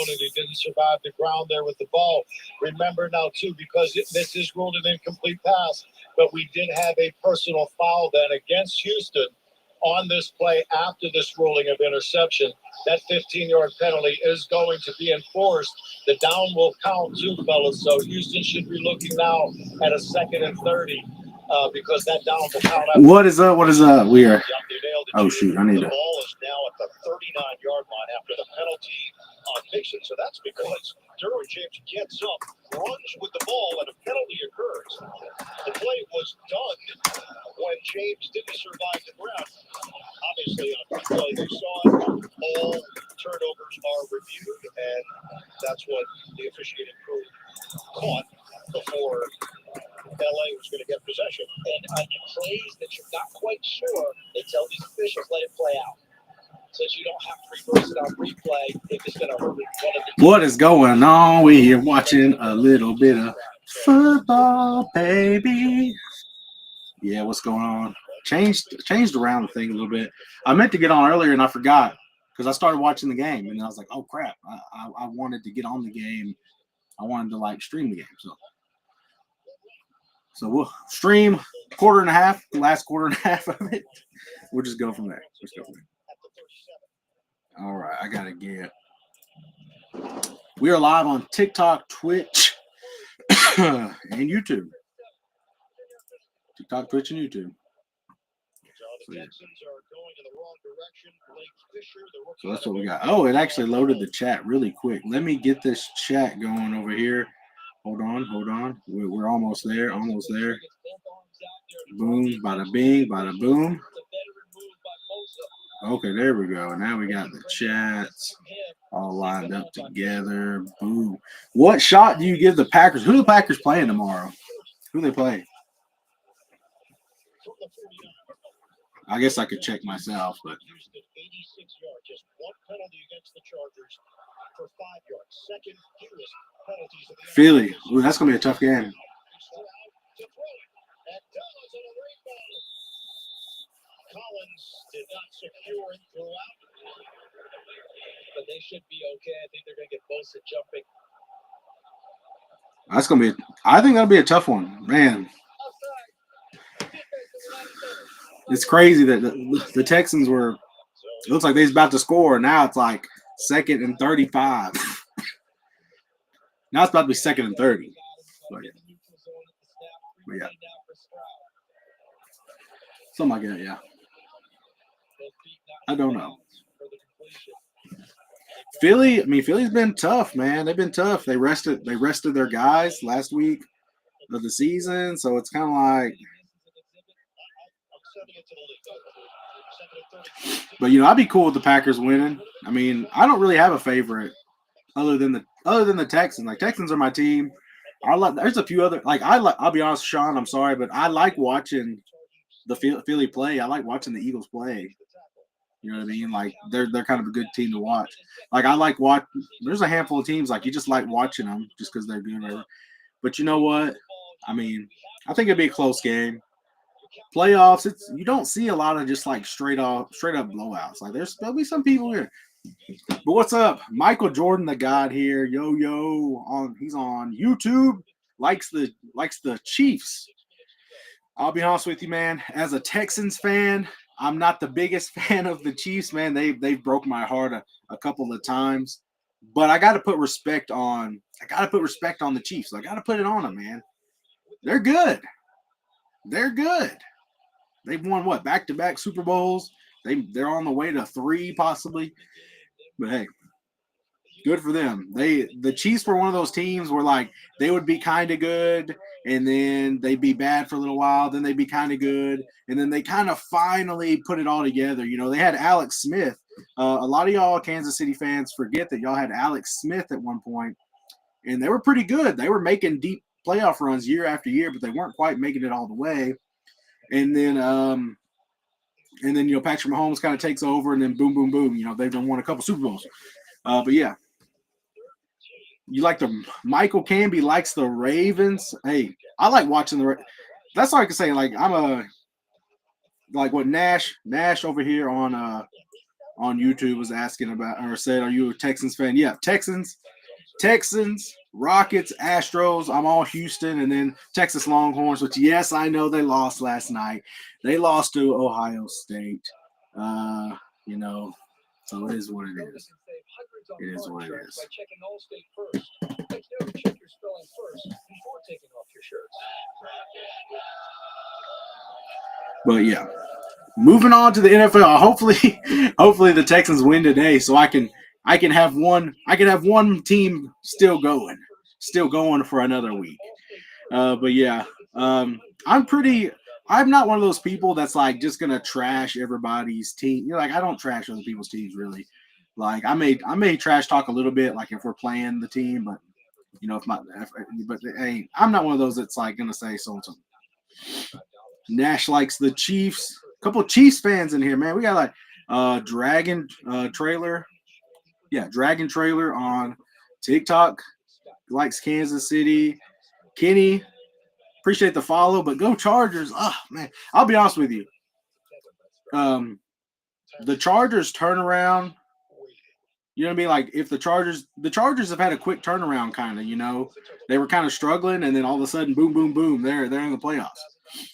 zone, and he didn't survive the ground there with the ball. Remember now, too, because this is ruled an incomplete pass, but we did have a personal foul then against Houston on this play after this ruling of interception. That 15-yard penalty is going to be enforced. The down will count too, fellas. So Houston should be looking now at a 2nd and 30 because that down will count. What is up? What is up? We are. Oh, shoot. I need the to. ball is now at the 39-yard line after the penalty on fiction. So that's because Derwin James gets up, runs with the ball, and a penalty occurs. The play was done when James didn't survive the ground. Obviously, on replay, they saw it. All turnovers are reviewed, and that's what the officiating crew caught before LA was going to get possession. And on plays that you're not quite sure, they tell these officials, let it play out. So you don't have to reverse it on replay if it's going to hurt one of the. What is going on? We're here watching a little bit of football, baby. Yeah, what's going on? Changed around the thing a little bit. I meant to get on earlier and I forgot because I started watching the game and I was like, oh crap, I wanted to get on the game. I wanted to like stream the game. So we'll stream quarter and a half, the last quarter and a half of it. We'll just go from there. All right, I gotta get. We are live on TikTok, Twitch, and YouTube. TikTok, Twitch, and YouTube. So that's what we got. Oh, it actually loaded the chat really quick. Let me get this chat going over here. Hold on. We're almost there. Boom, bada bing, bada boom. Okay, there we go. Now we got the chats all lined up together. Boom. What shot do you give the Packers? Who are the Packers playing tomorrow? Who they play? I guess I could check myself, but Philly. Ooh, that's gonna be a tough game. Collins did not secure it throughout, but they should be okay. I think they're going to get Bosa jumping. That's gonna be. I think that'll be a tough one, man. It's crazy that the Texans were. It looks like they're about to score. Now it's like 2nd and 35. Now it's about to be 2nd and 30. But yeah. Something like that, yeah. I don't know. Philly's been tough, man. They've been tough. They rested their guys last week of the season, so it's kind of like. But I'd be cool with the Packers winning. I mean, I don't really have a favorite other than the Texans. Like Texans are my team. There's a few other I'll be honest, Sean. I'm sorry, but I like watching the Philly play. I like watching the Eagles play. You know what I mean? Like they're kind of a good team to watch. Like I like watch. There's a handful of teams like you just like watching them just because they're good. Whatever. But you know what? I mean, I think it'd be a close game. Playoffs, you don't see a lot of just like straight up blowouts. Like there'll be some people here. But what's up? Michael Jordan, the God here. He's on YouTube. Likes the Chiefs. I'll be honest with you, man. As a Texans fan, I'm not the biggest fan of the Chiefs, man. They've broke my heart a couple of times. But I got to put respect on the Chiefs. I got to put it on them, man. They're good. They've won what? Back-to-back Super Bowls. They're on the way to 3 possibly. But hey, good for them. The Chiefs were one of those teams where like they would be kind of good and then they'd be bad for a little while, then they'd be kind of good, and then they kind of finally put it all together. They had Alex Smith. A lot of y'all Kansas City fans forget that y'all had Alex Smith at one point, and they were pretty good. They were making deep playoff runs year after year, but they weren't quite making it all the way. And then Patrick Mahomes kind of takes over, and then boom, boom, boom. They've done won a couple Super Bowls. But yeah, you like Michael Canby likes the Ravens. Hey, I like watching that's all I can say. Like I'm what Nash over here on on YouTube was asking about or said, "Are you a Texans fan?" Yeah, Texans, Rockets, Astros. I'm all Houston, and then Texas Longhorns. Which yes, I know they lost last night. They lost to Ohio State. Uh, you know, so it is what it is. It is what it is. By checking Allstate first. Make sure to check your spelling first before taking off your shirts. But yeah, moving on to the NFL. Hopefully the Texans win today, so I can have one team still going for another week. But yeah, I'm not one of those people that's like just gonna trash everybody's team. Like I don't trash other people's teams really. Like I may trash talk a little bit, like if we're playing the team, but hey, I'm not one of those that's like gonna say so and so. Nash likes the Chiefs. A couple of Chiefs fans in here, man. We got like Dragon Trailer. Yeah, Dragon Trailer on TikTok. Likes Kansas City. Kenny, appreciate the follow, but go Chargers. Oh man, I'll be honest with you. The Chargers turnaround. You know what I mean? Like if the Chargers have had a quick turnaround, kind of. They were kind of struggling, and then all of a sudden, boom, boom, boom, they're in the playoffs.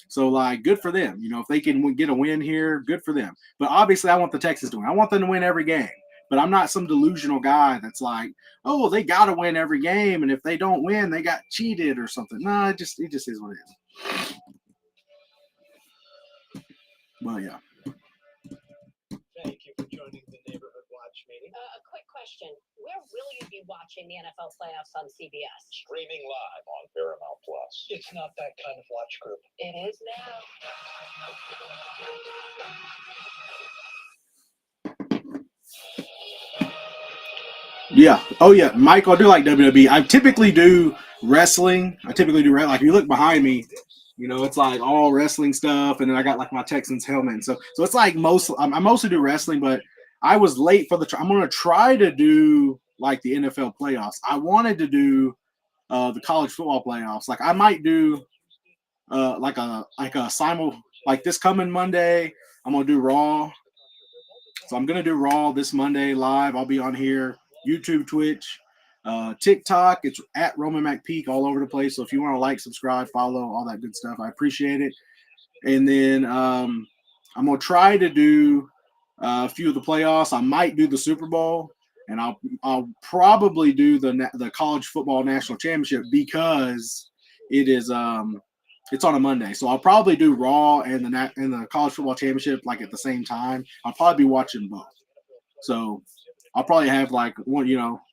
So like, good for them. If they can get a win here, good for them. But obviously, I want the Texans to win. I want them to win every game. But I'm not some delusional guy that's like, oh, they got to win every game, and if they don't win, they got cheated or something. No, it just is what it is. Well, yeah. Thank you for joining the Neighborhood Watch meeting. A quick question. Where will you be watching the NFL playoffs on CBS? Streaming live on Paramount Plus. It's not that kind of watch group. It is now. Yeah. Oh, yeah. Mike, I do like WWE. I typically do wrestling. Like, if you look behind me, it's like all wrestling stuff. And then I got like my Texans helmet. So it's like I mostly do wrestling, but I was late for I'm going to try to do like the NFL playoffs. I wanted to do the college football playoffs. Like I might do like a simul, like this coming Monday, I'm going to do Raw. So I'm going to do Raw this Monday live. I'll be on here. YouTube, Twitch, TikTok. It's at Roman McPeak all over the place. So if you want to like, subscribe, follow, all that good stuff, I appreciate it. And then I'm gonna try to do a few of the playoffs. I might do the Super Bowl, and I'll probably do the college football national championship because it is it's on a Monday. So I'll probably do Raw and the college football championship like at the same time. I'll probably be watching both. So I'll probably have like one,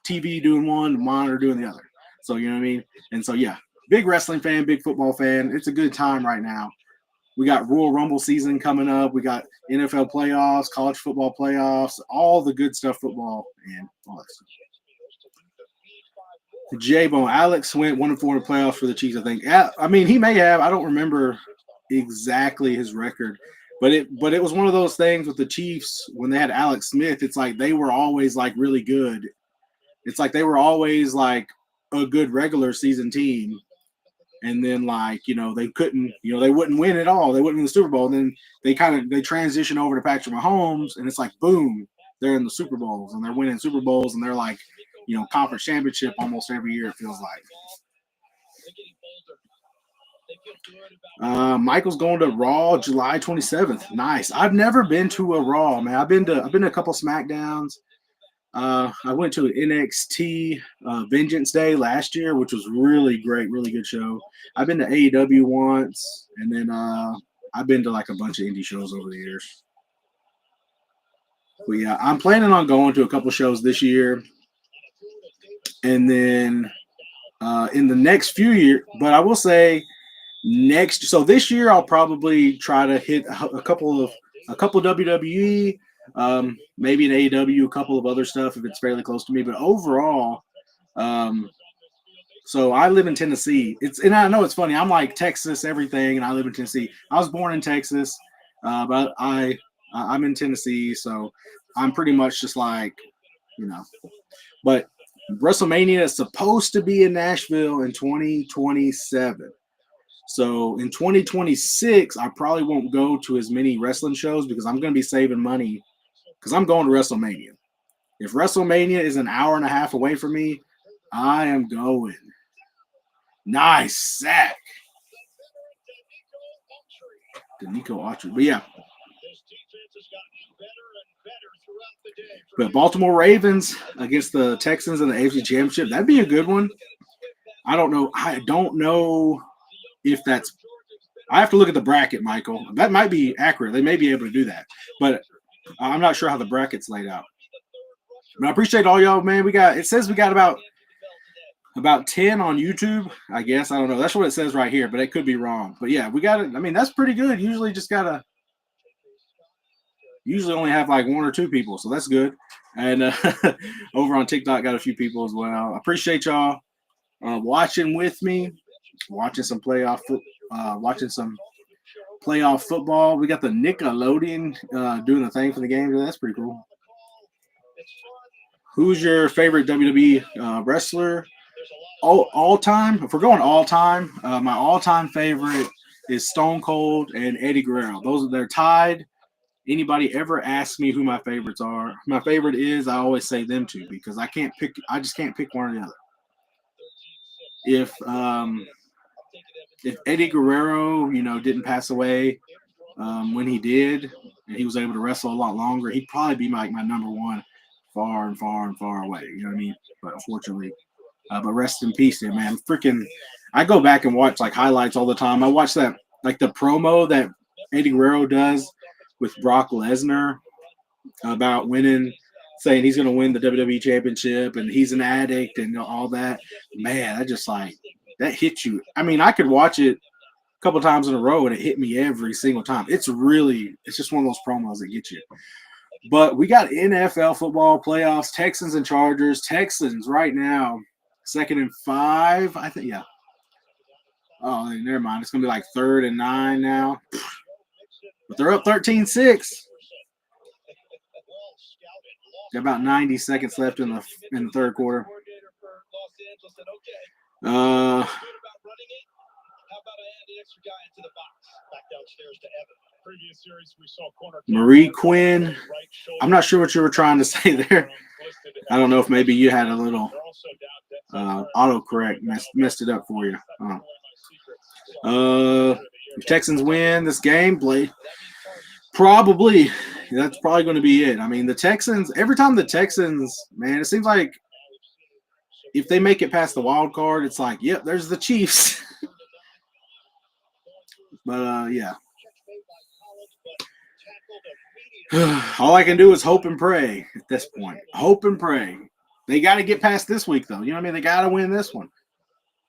TV doing one, monitor doing the other. So you know what I mean? And so yeah, big wrestling fan, big football fan. It's a good time right now. We got Royal Rumble season coming up. We got NFL playoffs, college football playoffs, all the good stuff, football and all that stuff. J-Bone, Alex went 1-4 in the playoffs for the Chiefs, I think. I mean, he may have. I don't remember exactly his record. But it was one of those things with the Chiefs when they had Alex Smith. It's like they were always like really good. It's like they were always like a good regular season team, and then like they couldn't, they wouldn't win at all. They wouldn't win the Super Bowl. And then they transition over to Patrick Mahomes, and it's like boom, they're in the Super Bowls and they're winning Super Bowls, and they're like conference championship almost every year. It feels like. Michael's going to Raw July 27th. Nice. I've never been to a Raw, man. I've been to a couple SmackDowns. I went to an NXT Vengeance Day last year, which was really great, really good show. I've been to AEW once, and then I've been to like a bunch of indie shows over the years. But yeah, I'm planning on going to a couple shows this year, and then in the next few years. But I will say. So this year I'll probably try to hit a couple WWE, maybe an AEW, a couple of other stuff if it's fairly close to me. But overall, so I live in Tennessee. And I know it's funny. I'm like Texas everything, and I live in Tennessee. I was born in Texas, but I'm in Tennessee, so I'm pretty much just like But WrestleMania is supposed to be in Nashville in 2027. So in 2026, I probably won't go to as many wrestling shows because I'm going to be saving money because I'm going to WrestleMania. If WrestleMania is an hour and a half away from me, I am going. Nice sack. Nico Autry. But yeah. But Baltimore Ravens against the Texans in the AFC Championship, that'd be a good one. I don't know. I don't know if that's – I have to look at the bracket, Michael. That might be accurate. They may be able to do that. But I'm not sure how the bracket's laid out. But I appreciate all y'all, man. It says we got about 10 on YouTube, I guess. I don't know. That's what it says right here, but it could be wrong. But yeah, we got it. I mean, that's pretty good. Usually only have like 1 or 2 people, so that's good. And over on TikTok, got a few people as well. I appreciate y'all watching with me, watching some playoff football. We got the Nickelodeon doing the thing for the game. That's pretty cool. Who's your favorite WWE wrestler? All time? If we're going all time, my all-time favorite is Stone Cold and Eddie Guerrero. They're tied. Anybody ever ask me who my favorites are? My favorite is I always say them two because I just can't pick one or the other. If Eddie Guerrero, didn't pass away when he did, and he was able to wrestle a lot longer, he'd probably be like my number one, far and far and far away. You know what I mean? But unfortunately, but rest in peace, there, man. I go back and watch like highlights all the time. I watch that like the promo that Eddie Guerrero does with Brock Lesnar about winning, saying he's going to win the WWE Championship and he's an addict and all that. Man, that hits you. I mean, I could watch it a couple times in a row and it hit me every single time. It's just one of those promos that get you. But we got NFL football playoffs, Texans and Chargers. Texans right now, 2nd and 5, I think. Yeah. Oh, never mind. It's going to be like 3rd and 9 now. But they're up 13-6. Got about 90 seconds left in the third quarter. Marie Quinn. I'm not sure what you were trying to say there. I don't know if maybe you had a little autocorrect messed it up for you. If Texans win this game, probably that's probably going to be it. I mean, the Texans, every time the Texans, man, it seems like if they make it past the wild card, it's like, yep, there's the Chiefs. But yeah. All I can do is hope and pray at this point. Hope and pray. They got to get past this week, though. You know what I mean? They got to win this one.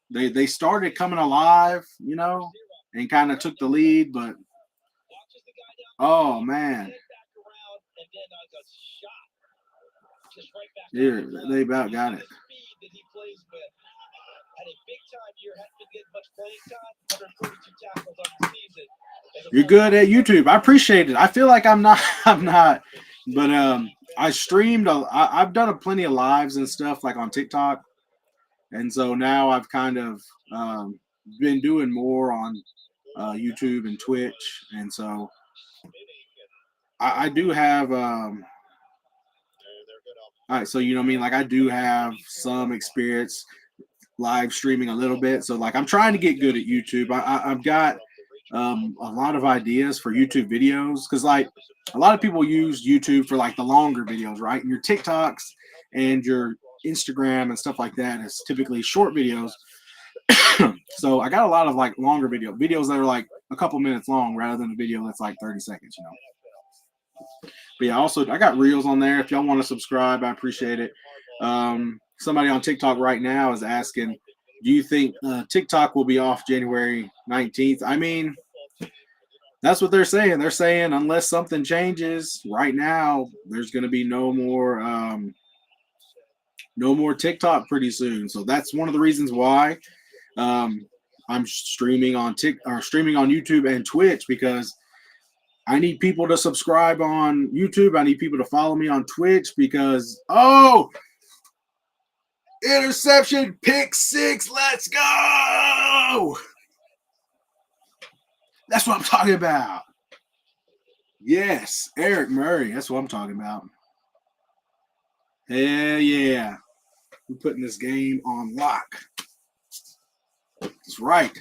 They started coming alive, and kind of took the lead, but oh, man. Yeah, they about got it. You're good at YouTube. I appreciate it. I feel like I'm not, but I streamed. I've done plenty of lives and stuff like on TikTok, and so now I've kind of been doing more on YouTube and Twitch, and so I do have. All right, so you know what I mean. Like I do have some experience live streaming a little bit, so like I'm trying to get good at YouTube. I've got a lot of ideas for YouTube videos because like a lot of people use YouTube for like the longer videos, right? Your TikToks and your Instagram and stuff like that is typically short videos. So I got a lot of like longer videos that are like a couple minutes long rather than a video that's like 30 seconds, But yeah, also I got reels on there. If y'all want to subscribe, I appreciate it. Somebody on TikTok right now is asking, do you think TikTok will be off January 19th? I mean, that's what they're saying. They're saying unless something changes right now, there's going to be no more TikTok pretty soon. So that's one of the reasons why I'm streaming on YouTube and Twitch, because I need people to subscribe on YouTube. I need people to follow me on Twitch because, interception, pick 6, let's go! That's what I'm talking about. Yes, Eric Murray. That's what I'm talking about. Hell yeah. We're putting this game on lock. That's right.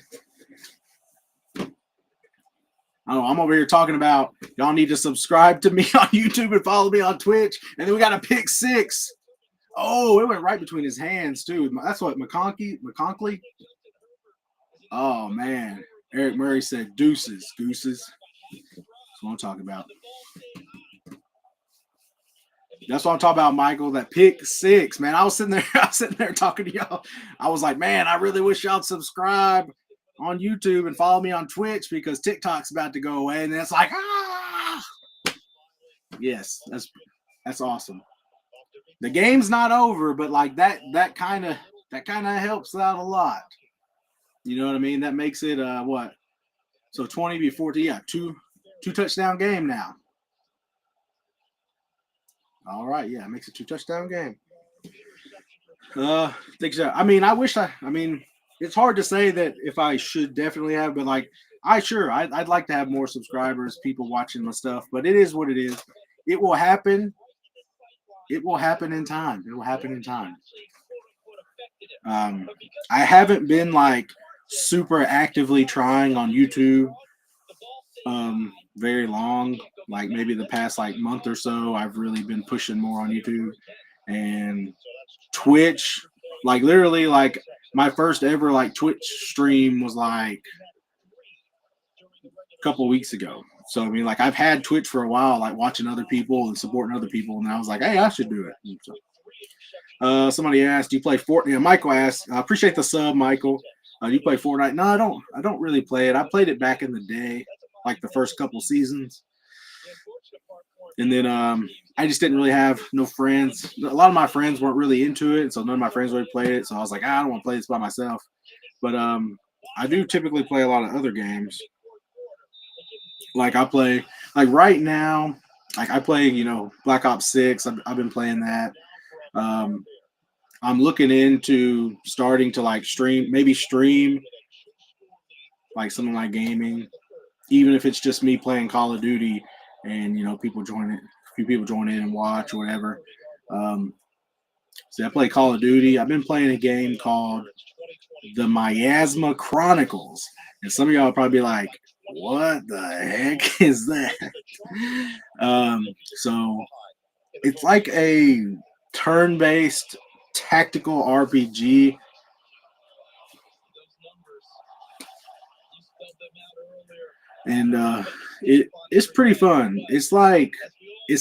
Oh, I'm over here talking about y'all need to subscribe to me on YouTube and follow me on Twitch. And then we got a pick six. Oh, it went right between his hands, too. That's what McConkley. Oh, man. Eric Murray said deuces, gooses. That's what I'm talking about. That's what I'm talking about, Michael. That pick six, man. I was sitting there talking to y'all. I was like, man, I really wish y'all would subscribe on YouTube and follow me on Twitch because TikTok's about to go away. And it's like, yes, that's awesome. The game's not over, but like that kind of helps out a lot. You know what I mean? That makes it what? So 20 be 40, yeah, two touchdown game now. All right, yeah, it makes it 2 touchdown game. I mean, it's hard to say that if I should definitely have, but like I'd like to have more subscribers, people watching my stuff, but it is what it is. It will happen. It will happen in time. It will happen in time. I haven't been like super actively trying on YouTube very long. Like maybe the past like month or so, I've really been pushing more on YouTube and Twitch. Like literally, like my first ever like Twitch stream was like a couple weeks ago. So I mean, like I've had Twitch for a while, like watching other people and supporting other people, and I was like, hey, I should do it. So, somebody asked, "Do you play Fortnite?" Yeah, Michael asked. I appreciate the sub, Michael. Do you play Fortnite? No, I don't. I don't really play it. I played it back in the day, like the first couple seasons, and then I just didn't really have no friends. A lot of my friends weren't really into it, so none of my friends really played it. So I was like, I don't want to play this by myself. But I do typically play a lot of other games. Like I play, like right now, like I play, Black Ops 6. I've been playing that. I'm looking into starting to like stream like some of my gaming, even if it's just me playing Call of Duty and people join it, a few people join in and watch or whatever. See, I play Call of Duty. I've been playing a game called The Miasma Chronicles, and some of y'all will probably be like, "What the heck is that?" So it's like a turn-based tactical RPG. And it's pretty fun. It's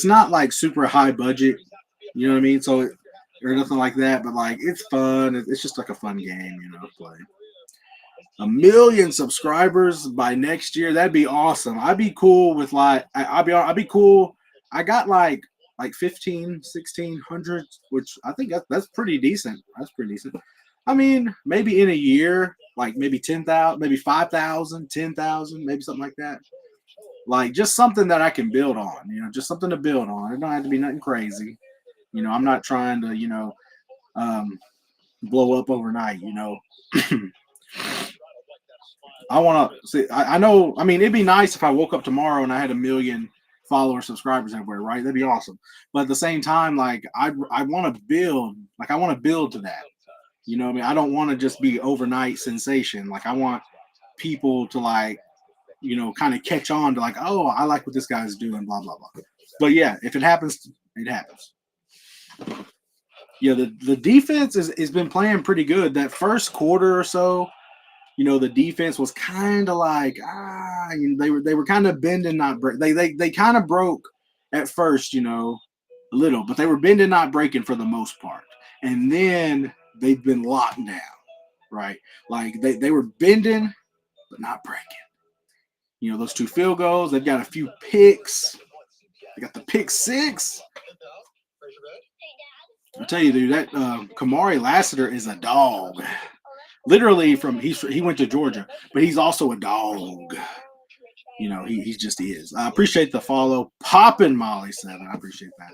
not like super high budget, you know what I mean? So or nothing like that, but like it's fun. It's just like a fun game, to play. 1 million subscribers by next year, that'd be awesome. I'd be cool with like I'd be cool. I got like 15, 1600, which I think that's pretty decent. That's pretty decent. I mean, maybe in a year, like maybe 10,000, maybe 5,000, 10,000, maybe something like that. Like just something that I can build on, just something to build on. It don't have to be nothing crazy. I'm not trying to, blow up overnight, I want to see. I know. I mean, it'd be nice if I woke up tomorrow and I had 1 million followers, subscribers everywhere, right? That'd be awesome. But at the same time, like I want to build. Like I want to build to that. You know what I mean? I don't want to just be overnight sensation. Like I want people to like, kind of catch on to like, oh, I like what this guy's doing, blah blah blah. But yeah, if it happens, it happens. Yeah, the defense has been playing pretty good. That first quarter or so, the defense was kind of like they were kind of bending, not break. They kind of broke at first, a little, but they were bending, not breaking for the most part. And then they've been locked down, right? Like they were bending, but not breaking. Those 2 field goals. They've got a few picks. They got the pick 6. I'll tell you, dude, that Kamari Lassiter is a dog. Literally he went to Georgia, but he's also a dog. He just is. I appreciate the follow. Poppin' Molly 7. I appreciate that.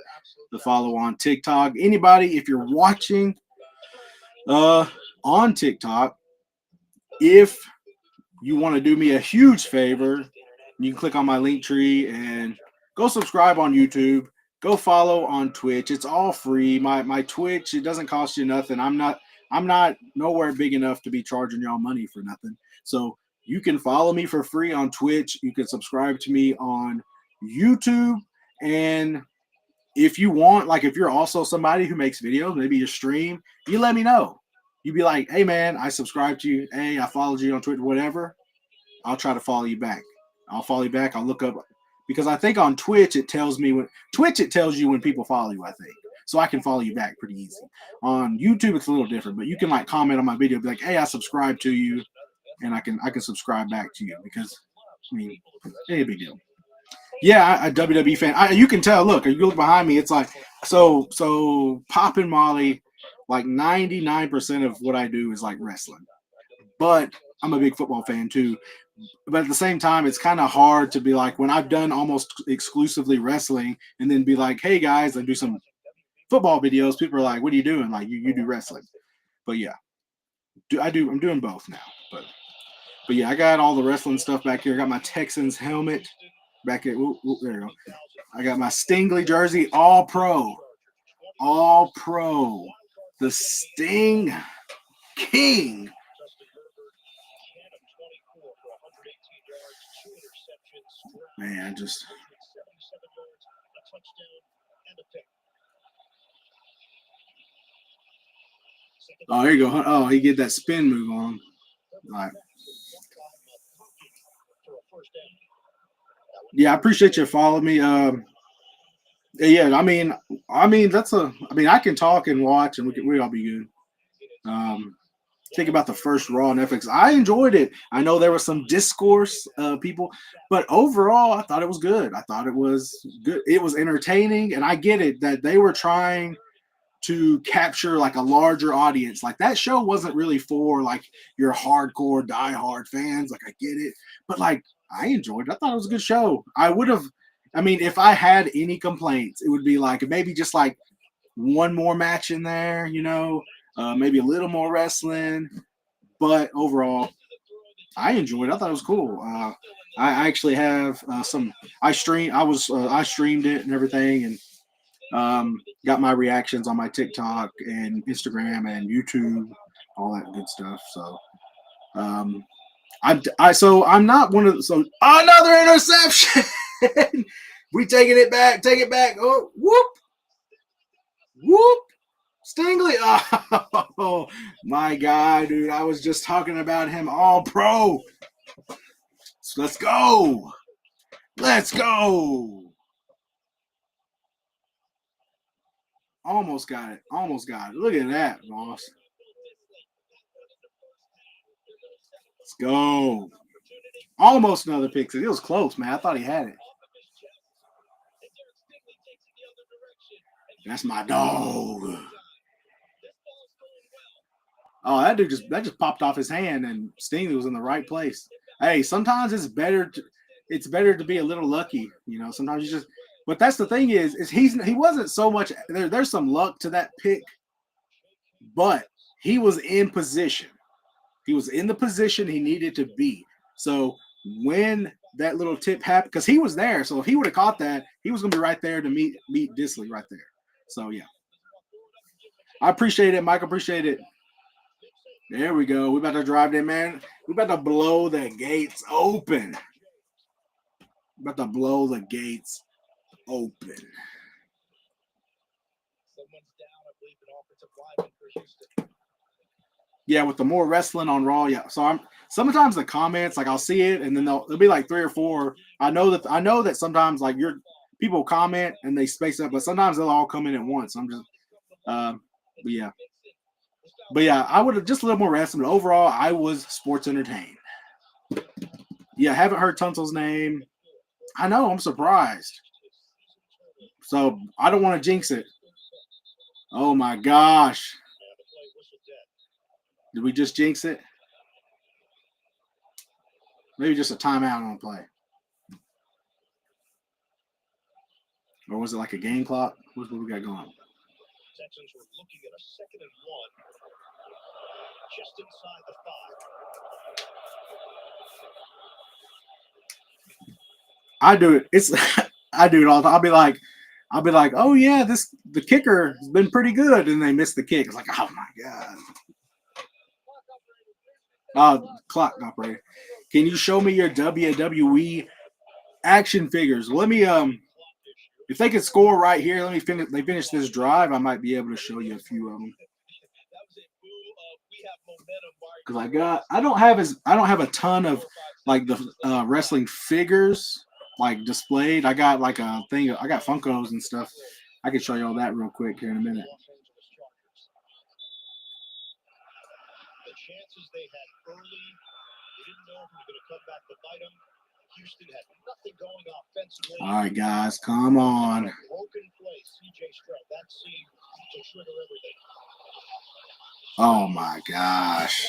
The follow on TikTok. Anybody, if you're watching on TikTok, if you want to do me a huge favor, you can click on my link tree and go subscribe on YouTube. Go follow on Twitch. It's all free. My Twitch, it doesn't cost you nothing. I'm not nowhere big enough to be charging y'all money for nothing. So you can follow me for free on Twitch. You can subscribe to me on YouTube. And if you want, like if you're also somebody who makes videos, maybe you stream, you let me know. You be like, hey man, I subscribed to you. Hey, I followed you on Twitter, whatever. I'll try to follow you back. I'll follow you back. I'll look up because I think on Twitch it tells me it tells you when people follow you, I think. So I can follow you back pretty easy. On YouTube it's a little different, but you can like comment on my video, be like, hey, I subscribed to you, and I can subscribe back to you because I mean, it ain't a big deal. Yeah, a WWE fan. You can tell. Look, you look behind me. It's like so. Pop and Molly, like 99% of what I do is like wrestling, but I'm a big football fan too. But at the same time, it's kind of hard to be like when I've done almost exclusively wrestling, and then be like, hey guys, I do some football videos. People are like, what are you doing? Like you do wrestling, but yeah, I'm doing both now, but yeah, I got all the wrestling stuff back here. I got my Texans helmet. Back at there you go. I got my Stingley jersey, all pro. The Sting King. Man, just oh, there you go. Oh, he get that spin move on. All right. Yeah, I appreciate you following me. Yeah, I mean, I can talk and watch, and we all be good. Think about the first Raw on Netflix. I enjoyed it. I know there was some discourse, people, but overall, I thought it was good. I thought it was good. It was entertaining, and I get it that they were trying to capture like a larger audience. Like that show wasn't really for like your hardcore diehard fans. Like I get it, but like I enjoyed it. I thought it was a good show. If I had any complaints, it would be like maybe just like one more match in there, maybe a little more wrestling. But overall, I enjoyed it. I thought it was cool. I actually have some. I streamed it and everything, and got my reactions on my TikTok and Instagram and YouTube, all that good stuff. So, I'm not one of the, so another interception. We taking it back. Take it back. Oh, whoop. Stingley. Oh, my God, dude. I was just talking about him all pro. So let's go. Almost got it. Look at that, boss. Let's go. Almost another pick. It was close, man. I thought he had it. That's my dog. Oh, that dude just popped off his hand, and Stingley was in the right place. Hey, sometimes it's better to be a little lucky, Sometimes you just. But that's the thing is he wasn't so much. There's some luck to that pick, but he was in position. He was in the position he needed to be. So when that little tip happened, because he was there, so if he would have caught that, he was going to be right there to meet Disley right there. So yeah, I appreciate it, Mike. Appreciate it. There we go. We about to drive there, man. We about to blow the gates open. Yeah, with the more wrestling on Raw, yeah. So sometimes the comments, like I'll see it, and then there'll be like 3 or 4. I know that sometimes like people comment and they space up, but sometimes they'll all come in at once. I'm just, but yeah, I would have just a little more wrestling. But overall, I was sports entertained. Yeah, haven't heard Tunsil's name. I know, I'm surprised. So I don't want to jinx it. Oh my gosh. Did we just jinx it? Maybe just a timeout on play. Or was it like a game clock? What we got going? Texans were looking at a 2nd and 1, just inside the 5. I do it. I do it all. I'll be like, oh yeah, the kicker has been pretty good, and they miss the kick. It's like, oh my god. Clock operator. Can you show me your WWE action figures? Let me if they could score right here, let me finish. They finish this drive. I might be able to show you a few of them. Because I don't have a ton of like the wrestling figures like displayed. I got like a thing. I got Funkos and stuff. I can show you all that real quick here in a minute. The chances they had early, they didn't know if it was going to come back to bite them. Houston had nothing going offensively. All right, guys, come on. Broken play, CJ Stroud. That seemed to trigger everything. Oh my gosh.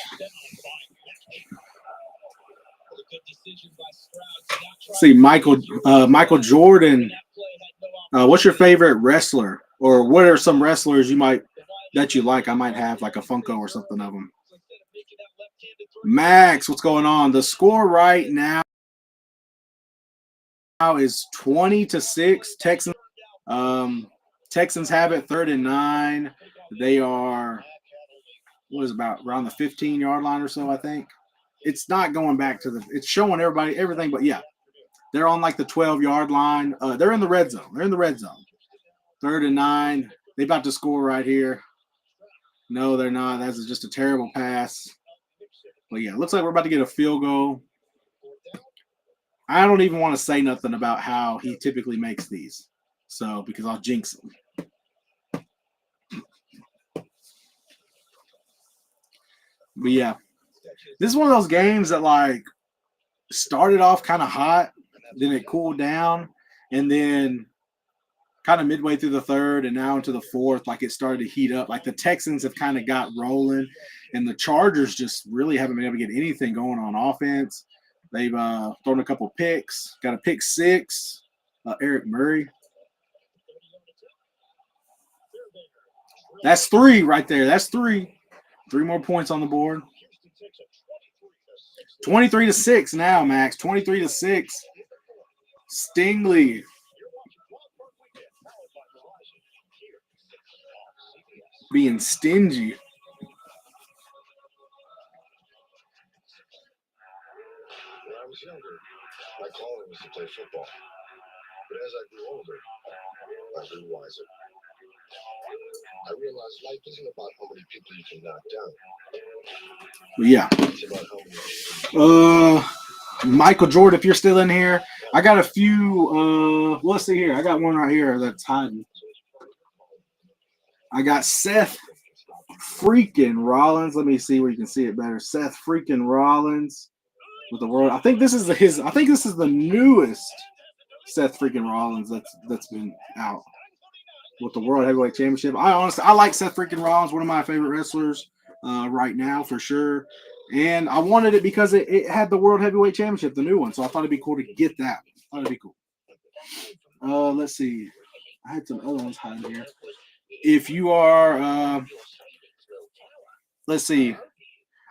See, Michael Jordan. What's your favorite wrestler, or what are some wrestlers that you like? I might have like a Funko or something of them. Max, what's going on? The score right now is 20-6. Texans have it 3rd and 9. They are about around the 15-yard line or so, I think. It's not going back to it's showing everything, but yeah, they're on like the 12-yard line. They're in the red zone. 3rd and 9. They about to score right here. No, they're not. That's just a terrible pass. But yeah, it looks like we're about to get a field goal. I don't even want to say nothing about how he typically makes these. So, because I'll jinx him. But yeah, this is one of those games that like started off kind of hot, then it cooled down, and then kind of midway through the 3rd and now into the 4th, like it started to heat up. Like the Texans have kind of got rolling, and the Chargers just really haven't been able to get anything going on offense. They've thrown a couple picks, got a pick 6, Eric Murray. That's 3 right there. That's 3. 3 more points on the board. 23-6 now, Max. 23-6. Stingley. Being stingy. When I was younger, my calling was to play football. But as I grew older, I grew wiser. I realized life isn't about how many people you can knock down. Yeah. It's about how many Michael Jordan, if you're still in here, I got a few. Let's see here. I got one right here that's hiding. I got Seth freaking Rollins. Let me see where you can see it better. Seth freaking Rollins with the world. I think this is the newest Seth freaking Rollins that's been out with the World Heavyweight Championship. I like Seth freaking Rollins, one of my favorite wrestlers right now for sure. And I wanted it because it had the World Heavyweight Championship, the new one. So I thought it'd be cool to get that. I thought it'd be cool. Let's see. I had some other ones hiding here. If you are, let's see.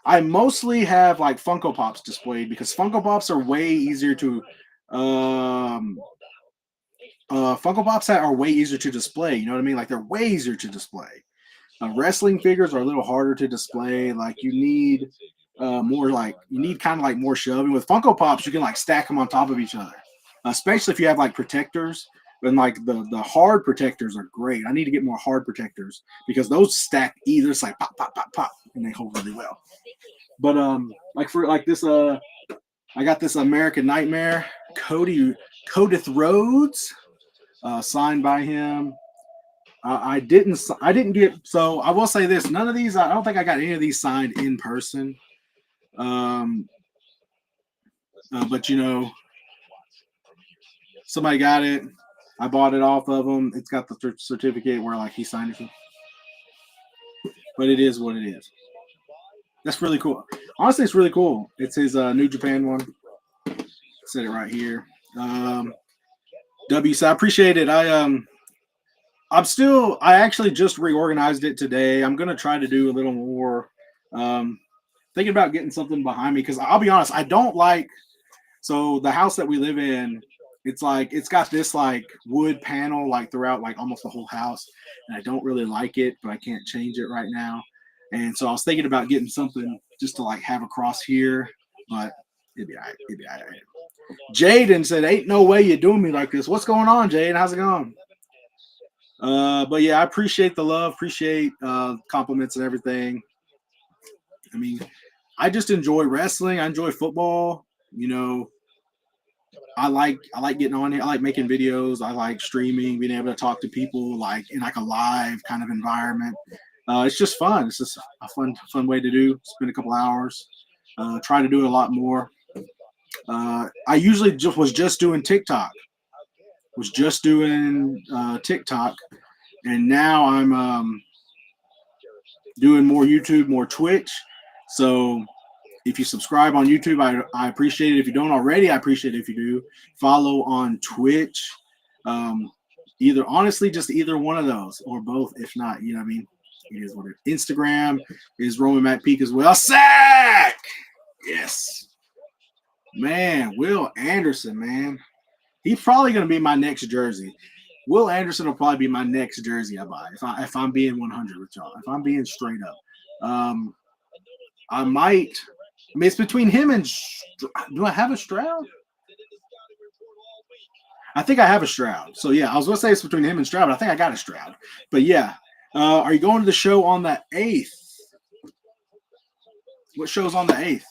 I mostly have like Funko Pops displayed because Funko Pops are way easier to, Funko Pops are way easier to display. You know what I mean? Like they're way easier to display. Wrestling figures are a little harder to display. Like you need kind of like more shelving. With Funko Pops, you can like stack them on top of each other, especially if you have like protectors. And like the hard protectors are great. I need to get more hard protectors because those stack either. It's like pop, pop, pop, pop, and they hold really well. But like for like this, I got this American Nightmare Codith Rhodes, signed by him. I didn't get. So I will say this: none of these. I don't think I got any of these signed in person. But you know, somebody got it. I bought it off of him. It's got the certificate where like he signed it. But it is what it is. That's really cool. Honestly, it's really cool. It's his New Japan one. Set it right here. So I appreciate it. I actually just reorganized it today. I'm gonna try to do a little more. Thinking about getting something behind me because I'll be honest, I don't like. So the house that we live in, It's like it's got this like wood panel like throughout like almost the whole house, and I don't really like it, but I can't change it right now. And so I was thinking about getting something just to like have across here, but it'd be all right. It'd be all right. Jaden said, "Ain't no way you're doing me like this." What's going on, Jaden? How's it going? But yeah, I appreciate the love, appreciate compliments and everything. I mean, I just enjoy wrestling. I enjoy football. You know, I like getting on here. I like making videos. I like streaming, being able to talk to people like in like a live kind of environment. It's just fun. It's just a fun way to do. Spend a couple hours. Try to do it a lot more. I usually just doing TikTok. Was just doing TikTok, and now I'm doing more YouTube, more Twitch. So if you subscribe on YouTube, I appreciate it. If you don't already, I appreciate it if you do. Follow on Twitch. Either honestly, just either one of those or both. If not, you know what I mean? It is what it is. Instagram is Roman Matt Peak as well. Sack! Yes. Man, Will Anderson, man. He's probably going to be my next jersey. Will Anderson will probably be my next jersey I buy if I'm being 100 with y'all. If I'm being straight up, I might. I mean, it's between him and. Do I have a Stroud? I think I have a Stroud. So yeah, I was going to say it's between him and Stroud. But I think I got a Stroud. But yeah, are you going to the show on the 8th? What show's on the 8th?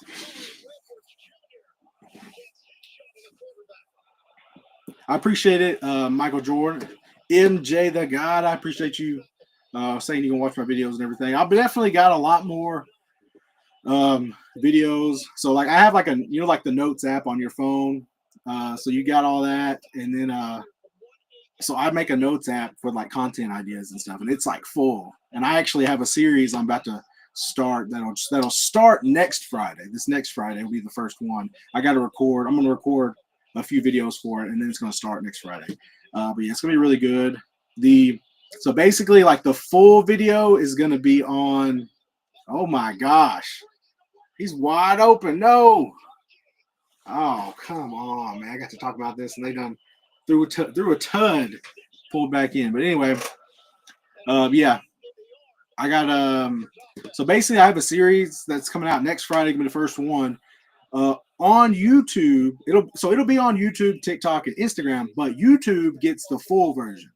I appreciate it, Michael Jordan, MJ the God. I appreciate you saying you can watch my videos and everything. I've definitely got a lot more videos. So like I have like like the notes app on your phone. So you got all that, and then so I make a notes app for like content ideas and stuff, and it's like full. And I actually have a series I'm about to start that'll start next Friday. This next Friday will be the first one. I got to record. I'm gonna record a few videos for it, and then it's going to start next Friday. But yeah, it's going to be really good. So basically, like the full video is going to be on. Oh my gosh, he's wide open. No. Oh come on, man! I got to talk about this, and they done threw a tud, pulled back in. But anyway, yeah, I got So basically, I have a series that's coming out next Friday. Gonna be the first one. On YouTube, it'll be on YouTube, TikTok, and Instagram, but YouTube gets the full version.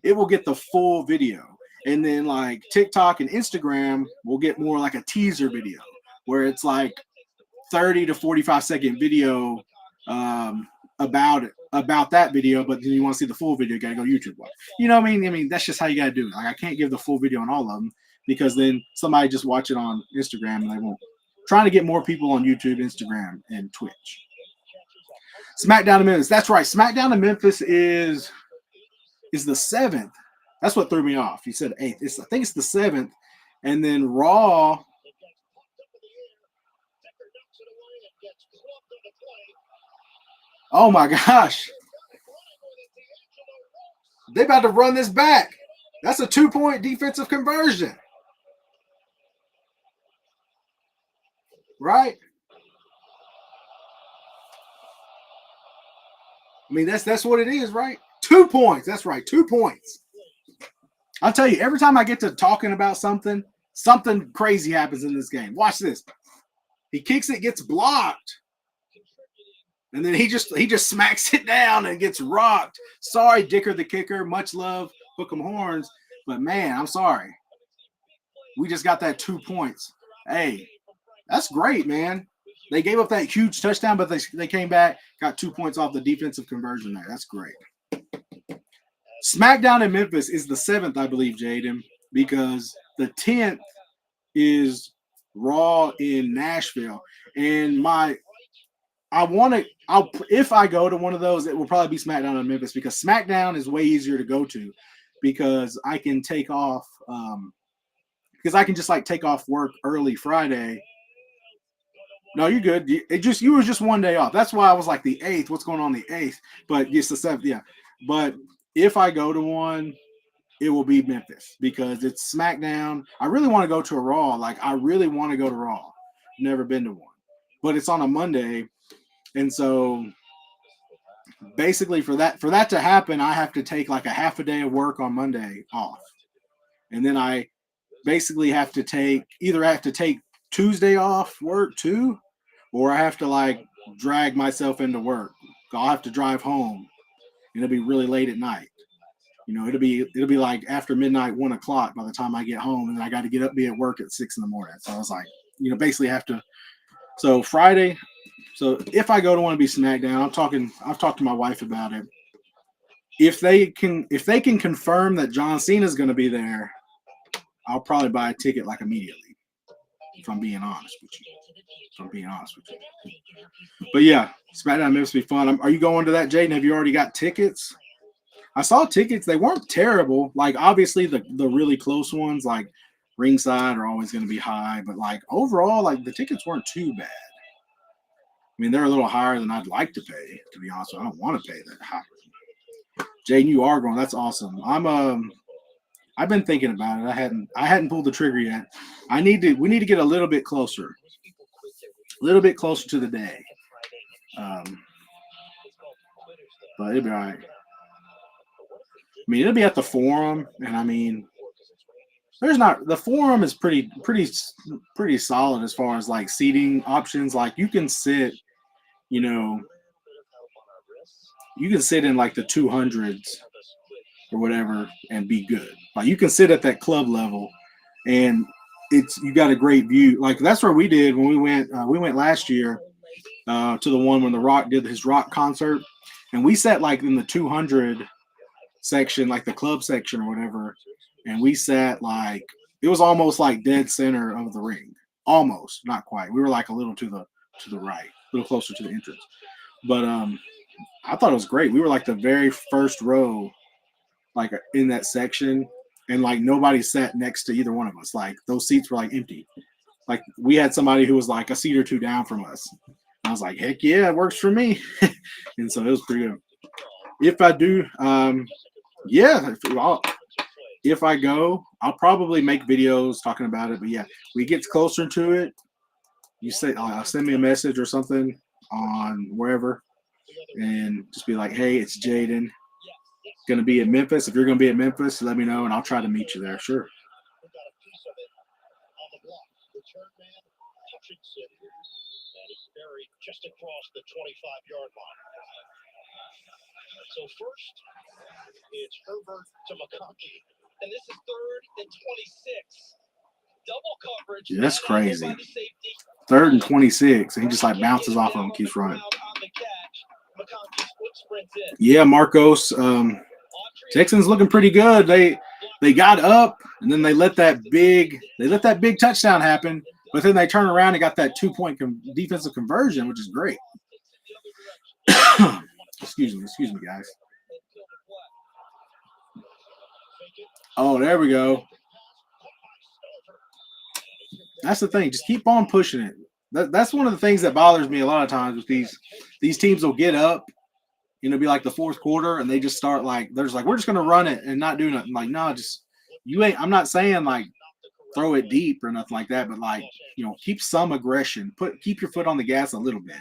It will get the full video. And then like TikTok and Instagram will get more like a teaser video where it's like 30 to 45-second video about that video, but then you want to see the full video, you gotta go YouTube watch. You know what I mean? I mean, that's just how you gotta do it. Like I can't give the full video on all of them because then somebody just watch it on Instagram and they won't. Trying to get more people on YouTube, Instagram, and Twitch. SmackDown in Memphis. That's right. SmackDown in Memphis is the 7th. That's what threw me off. You said 8th. I think it's the 7th. And then Raw. Oh my gosh. They about to run this back. That's a 2-point defensive conversion. Right? I mean, that's what it is, right? 2 points. That's right. 2 points. I'll tell you, every time I get to talking about something crazy happens in this game. Watch this. He kicks it, gets blocked. And then he just smacks it down and gets rocked. Sorry, Dicker the kicker. Much love, hook 'em horns. But man, I'm sorry. We just got that 2 points. Hey, that's great, man. They gave up that huge touchdown, but they came back, got 2 points off the defensive conversion there. That's great. SmackDown in Memphis is the 7th, I believe, Jaden, because the 10th is Raw in Nashville. And if I go to one of those, it will probably be SmackDown in Memphis because SmackDown is way easier to go to because I can take off because I can just like take off work early Friday. No, you're good. You were just 1 day off. That's why I was like the 8th. What's going on the 8th? But it's the 7th. Yeah. But if I go to one, it will be Memphis because it's SmackDown. I really want to go to a Raw. Like I really want to go to Raw. Never been to one, but it's on a Monday, and so basically for that to happen, I have to take like a half a day of work on Monday off, and then I basically have to take Tuesday off work too, or I have to like drag myself into work. I'll have to drive home, and it'll be really late at night. It'll be like after midnight, 1 o'clock by the time I get home, and then I got to get up, be at work at 6 in the morning. So I was like, basically have to. So Friday. So if I go to want to be SmackDown, I've talked to my wife about it. If they can confirm that John Cena is going to be there, I'll probably buy a ticket like immediately. If I'm being honest with you. But yeah, SmackDown must be fun. Are you going to that, Jaden? Have you already got tickets? I saw tickets. They weren't terrible. Like obviously the really close ones, like ringside, are always going to be high. But like overall, like the tickets weren't too bad. I mean, they're a little higher than I'd like to pay. To be honest, I don't want to pay that high. Jaden, you are going. That's awesome. I've been thinking about it. I hadn't pulled the trigger yet. We need to get a little bit closer to the day. But it'll be all right. I mean, it'll be at the Forum, and I mean, the Forum is pretty solid as far as like seating options. Like you can sit, you can sit in like the 200s or whatever and be good. Like you can sit at that club level, and you got a great view. Like that's where we did when we went. We went last year to the one when The Rock did his rock concert, and we sat like in the 200 section, like the club section or whatever, and we sat like it was almost like dead center of the ring. Almost, not quite. We were like a little to the right, a little closer to the entrance. But I thought it was great. We were like the very first row, like in that section, and like nobody sat next to either one of us. Like those seats were like empty. Like we had somebody who was like a seat or two down from us. I was like, heck yeah, it works for me. And so it was pretty good. If I do, yeah, if I go, I'll probably make videos talking about it. But yeah, we get closer to it. You say, send me a message or something on wherever, and just be like, hey, it's Jaden. Going to be at Memphis. If you're going to be at Memphis, let me know, and I'll try to meet you there. Sure. Buried just across the 25-yard line. So first, it's Herbert to McConkey, and this is 3rd and 26. Double coverage. Yeah, that's crazy. 3rd and 26, and he just like bounces off of him, keeps running. Yeah, Marcos. Texans looking pretty good. They got up, and then they let that big touchdown happen. But then they turn around and got that 2-point defensive conversion, which is great. Excuse me, guys. Oh, there we go. That's the thing. Just keep on pushing it. That's one of the things that bothers me a lot of times with these teams will get up, be like the fourth quarter, and they just start like they're just like, we're just gonna run it and not do nothing. Like, no, just you ain't. I'm not saying like throw it deep or nothing like that, but like keep some aggression. Keep your foot on the gas a little bit.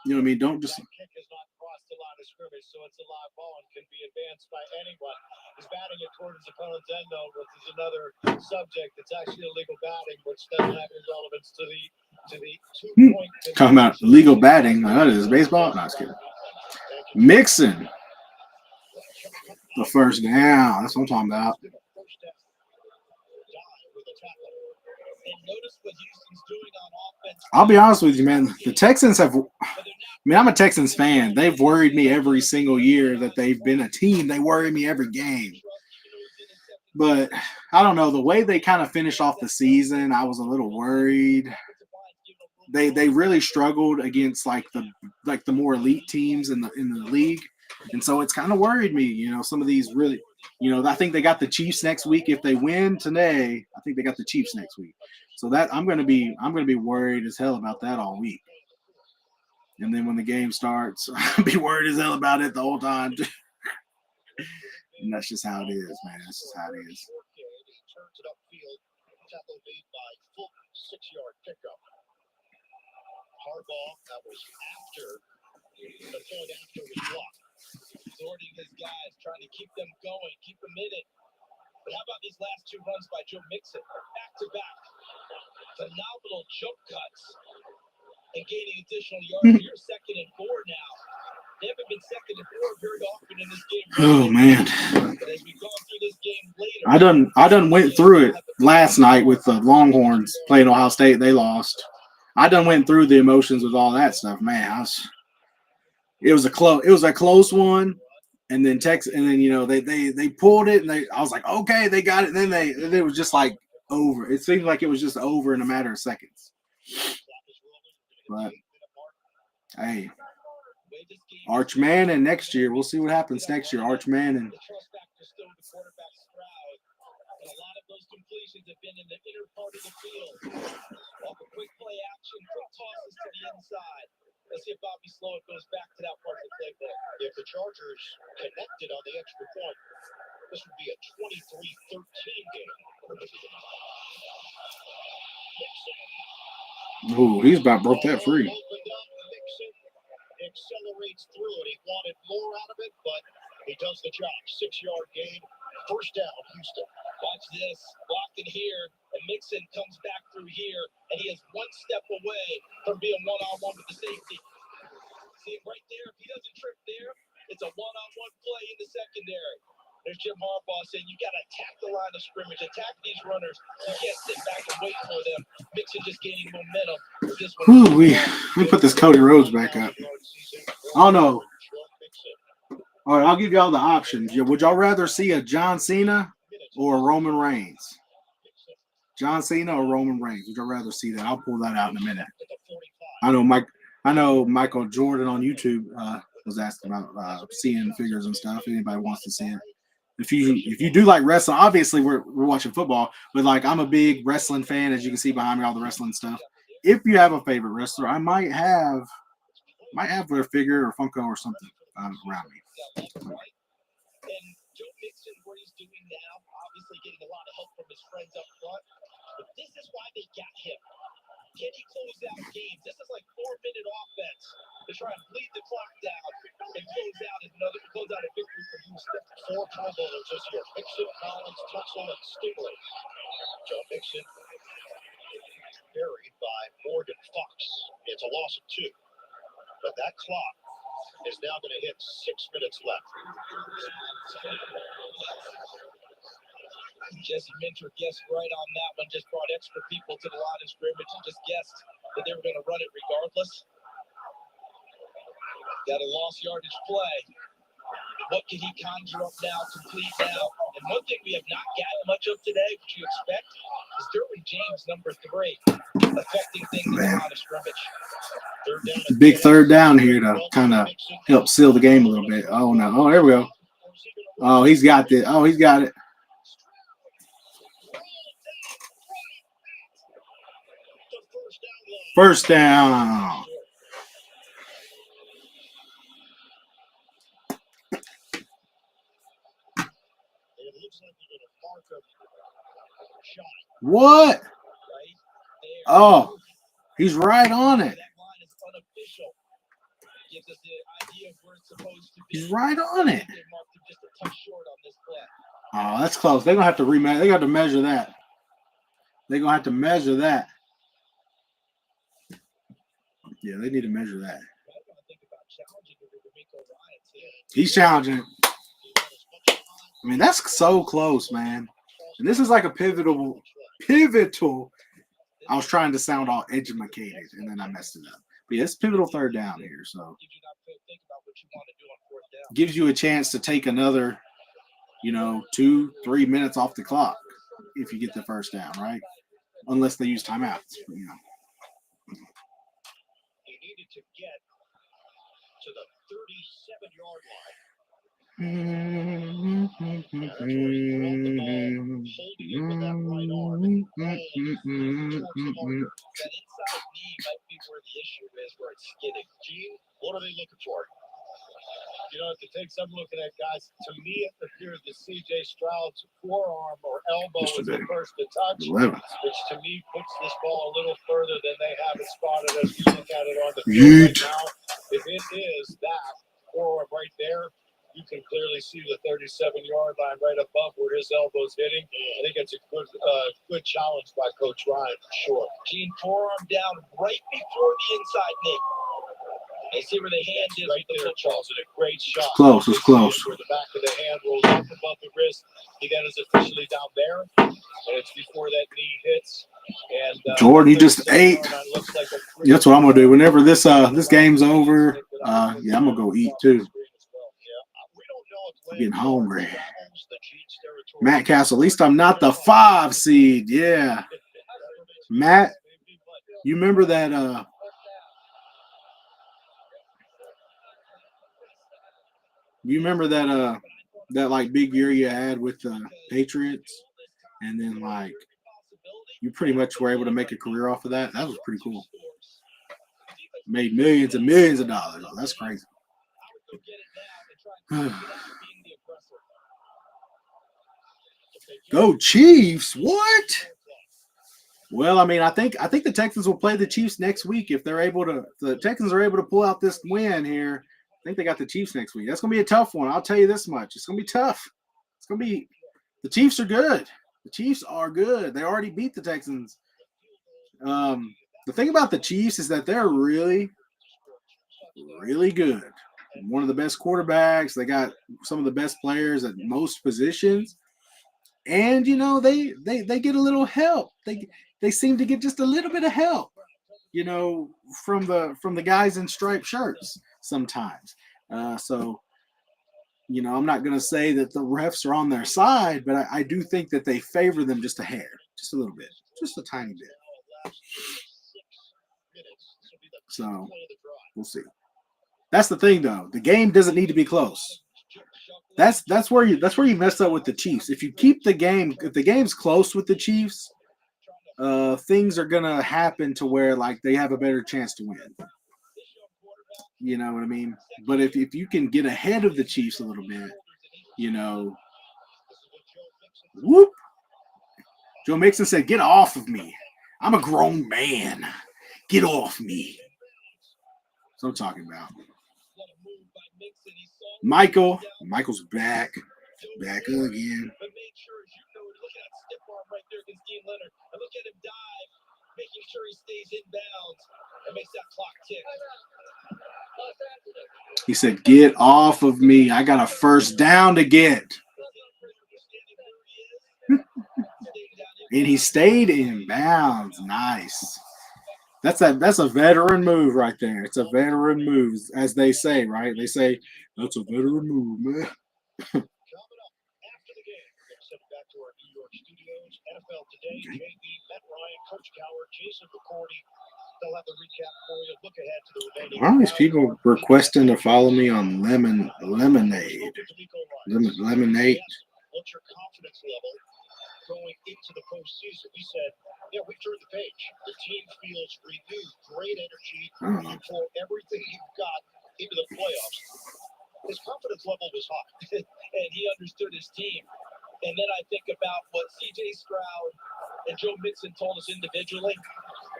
You know what I mean? Don't just. So it's a live ball and can be advanced by anyone. He's batting it towards his opponent's end, though, which is another subject that's actually illegal batting, which doesn't have any relevance to the 2-point. Talking about illegal batting. That is baseball. No, I was kidding. Mixon. The first down. That's what I'm talking about. I'll be honest with you, man. The Texans have. I mean, I'm a Texans fan. They've worried me every single year that they've been a team. They worry me every game. But I don't know. The way they kind of finished off the season, I was a little worried. They really struggled against like the more elite teams in the league, and so it's kind of worried me. Some of these really, I think they got the Chiefs next week. If they win today, I think they got the Chiefs next week. So that I'm gonna be worried as hell about that all week. And then when the game starts, I'll be worried as hell about it the whole time. And that's just how it is, man. That's just how it is. Turns it upfield. Tackle made by Fulton, 6-yard pickup. Harbaugh, that was after The point after was blocked. Exhorting his guys, trying to keep them going, keep them in it. But how about these last two runs by Joe Mixon? Back to back. Phenomenal jump cuts and gaining additional yards. You're 2nd and 4 now. They haven't been 2nd and 4 very often in this game. Oh man. But as we go through this game later, I done went through it last night with the Longhorns playing Ohio State. They lost. I done went through the emotions with all that stuff, man. It was a close one, and then they pulled it, and I was like, okay, they got it. And then it was just like over. It seemed like it was just over in a matter of seconds. But hey, Arch Manning next year. We'll see what happens next year. Arch Manning. a lot of those completions have been in the inner part of the field. Off a quick play action, quick tosses to the inside. Let's see if Bobby Sloan goes back to that part of the playbook. If the Chargers connected on the extra point, this would be a 23-13 game. Ooh, he's about broke that free. Mixon accelerates through it. He wanted more out of it, but he does the job. 6-yard gain. First down, Houston. Watch this. Blocking here. And Mixon comes back through here. And he is one step away from being one-on-one with the safety. See him right there? If he doesn't trip there, it's a one-on-one play in the secondary. There's Jim Harbaugh saying you got to attack the line of scrimmage, attack these runners. You can't sit back and wait for them. Mixon just gaining momentum. Let me put this Cody Rhodes back up. I don't know. All right, I'll give y'all the options. Would y'all rather see a John Cena or a Roman Reigns? John Cena or Roman Reigns? Would y'all rather see that? I'll pull that out in a minute. I know Michael Jordan on YouTube was asking about seeing figures and stuff. Anybody wants to see it? If you do like wrestling, obviously we're watching football, but like I'm a big wrestling fan, as you can see behind me, all the wrestling stuff. If you have a favorite wrestler, I might have their figure or Funko or something around me. And Joe Mixon, what he's doing now, obviously getting a lot of help from his friends up front, but this is why they got him. Can he close out games? This is like 4-minute offense to try and bleed the clock down and close out a victory for Houston. 4 turnovers this year. Mixon, Collins, Tuttle, and Stingley. Joe Mixon buried by Morgan Fox. It's a loss of 2. But that clock is now going to hit 6 minutes left. Jesse Minter guessed right on that one, just brought extra people to the line of scrimmage and just guessed that they were going to run it regardless. Got a lost yardage play. What can he conjure up now, complete now? And one thing we have not gotten much of today, which you expect, is Derwin James, number 3, affecting things in the line of scrimmage. Big third down here to kind of help seal the game a little bit. Oh, no. Oh, there we go. Oh, he's got this. Oh, he's got it. First down. What? Oh, he's right on it. He's right on it. Oh, that's close. They're gonna have to remeasure. They got to measure that. They're gonna have to measure that. Yeah, they need to measure that. He's challenging. I mean, that's so close, man. And this is like a pivotal. I was trying to sound all educated, and then I messed it up. But yeah, it's pivotal third down here, so gives you a chance to take another, 2-3 minutes off the clock if you get the first down, right? Unless they use timeouts, but, He needed to get to the 37-yard line. That's where he grabbed the ball, holding it with that right arm. That inside knee might be where the issue is, where it's skidding. Gene, what are they looking for? If you take some looking at guys, to me it appears that C.J. Stroud's forearm or elbow is the first to touch, which to me puts this ball a little further than they have it spotted as we look at it on the field right now. If it is that, or right there, you can clearly see the 37-yard line right above where his elbow's hitting. I think it's a good challenge by Coach Ryan for sure. Gene, forearm down right before the inside knee. They see where the hand is right there, Charles, and a great shot. Close, it's close. Where the back of the hand rolls up above the wrist. He then is officially down there, and it's before that knee hits. And Jordan, he just ate. That's what I'm gonna do. Whenever this game's over, yeah, I'm gonna go eat too. I'm getting hungry. Matt Castle, at least I'm not the 5 seed. Yeah. Matt, you remember that that like big year you had with the Patriots, and then like you pretty much were able to make a career off of that? That was pretty cool. Made millions and millions of dollars. Oh, that's crazy. Go Chiefs! What? Well, I mean, I think the Texans will play the Chiefs next week if they're able to. If the Texans are able to pull out this win here, I think they got the Chiefs next week. That's gonna be a tough one. I'll tell you this much: it's gonna be tough. It's gonna be. The Chiefs are good. The Chiefs are good. They already beat the Texans. The thing about the Chiefs is that they're really, really good. One of the best quarterbacks. They got some of the best players at most positions. And you know they get a little help. They seem to get just a little bit of help, you know, from the guys in striped shirts sometimes. So, you know, I'm not going to say that the refs are on their side, but I do think that they favor them just a hair, just a little bit, just a tiny bit. So we'll see. That's the thing, though. The game doesn't need to be close. That's where you mess up with the Chiefs. If you keep the game, if the game's close with the Chiefs, things are gonna happen to where like they have a better chance to win. You know what I mean? But if you can get ahead of the Chiefs a little bit, you know, whoop. Joe Mixon said, "Get off of me. I'm a grown man. Get off me." That's what I'm talking about. Michael's back again. Making sure he stays in bounds and makes that clock tick. He said, "Get off of me. I got a first down to get." And he stayed in bounds. Nice. That's a veteran move right there. It's a veteran move, as they say, right? They say that's a veteran move, man. Back to our New York studios. NFL Today, JB, Matt Ryan, Coach Coward, Jason McCourty. They'll have the recap for you. Look ahead to the remaining. Why are these people requesting to follow me on Lemonade? Lemonade. What's your confidence level going into the postseason? We said, yeah, we turned the page. The team feels renewed, great energy. You pour everything you've got into the playoffs. His confidence level was high, and he understood his team. And then I think about what C.J. Stroud and Joe Mixon told us individually.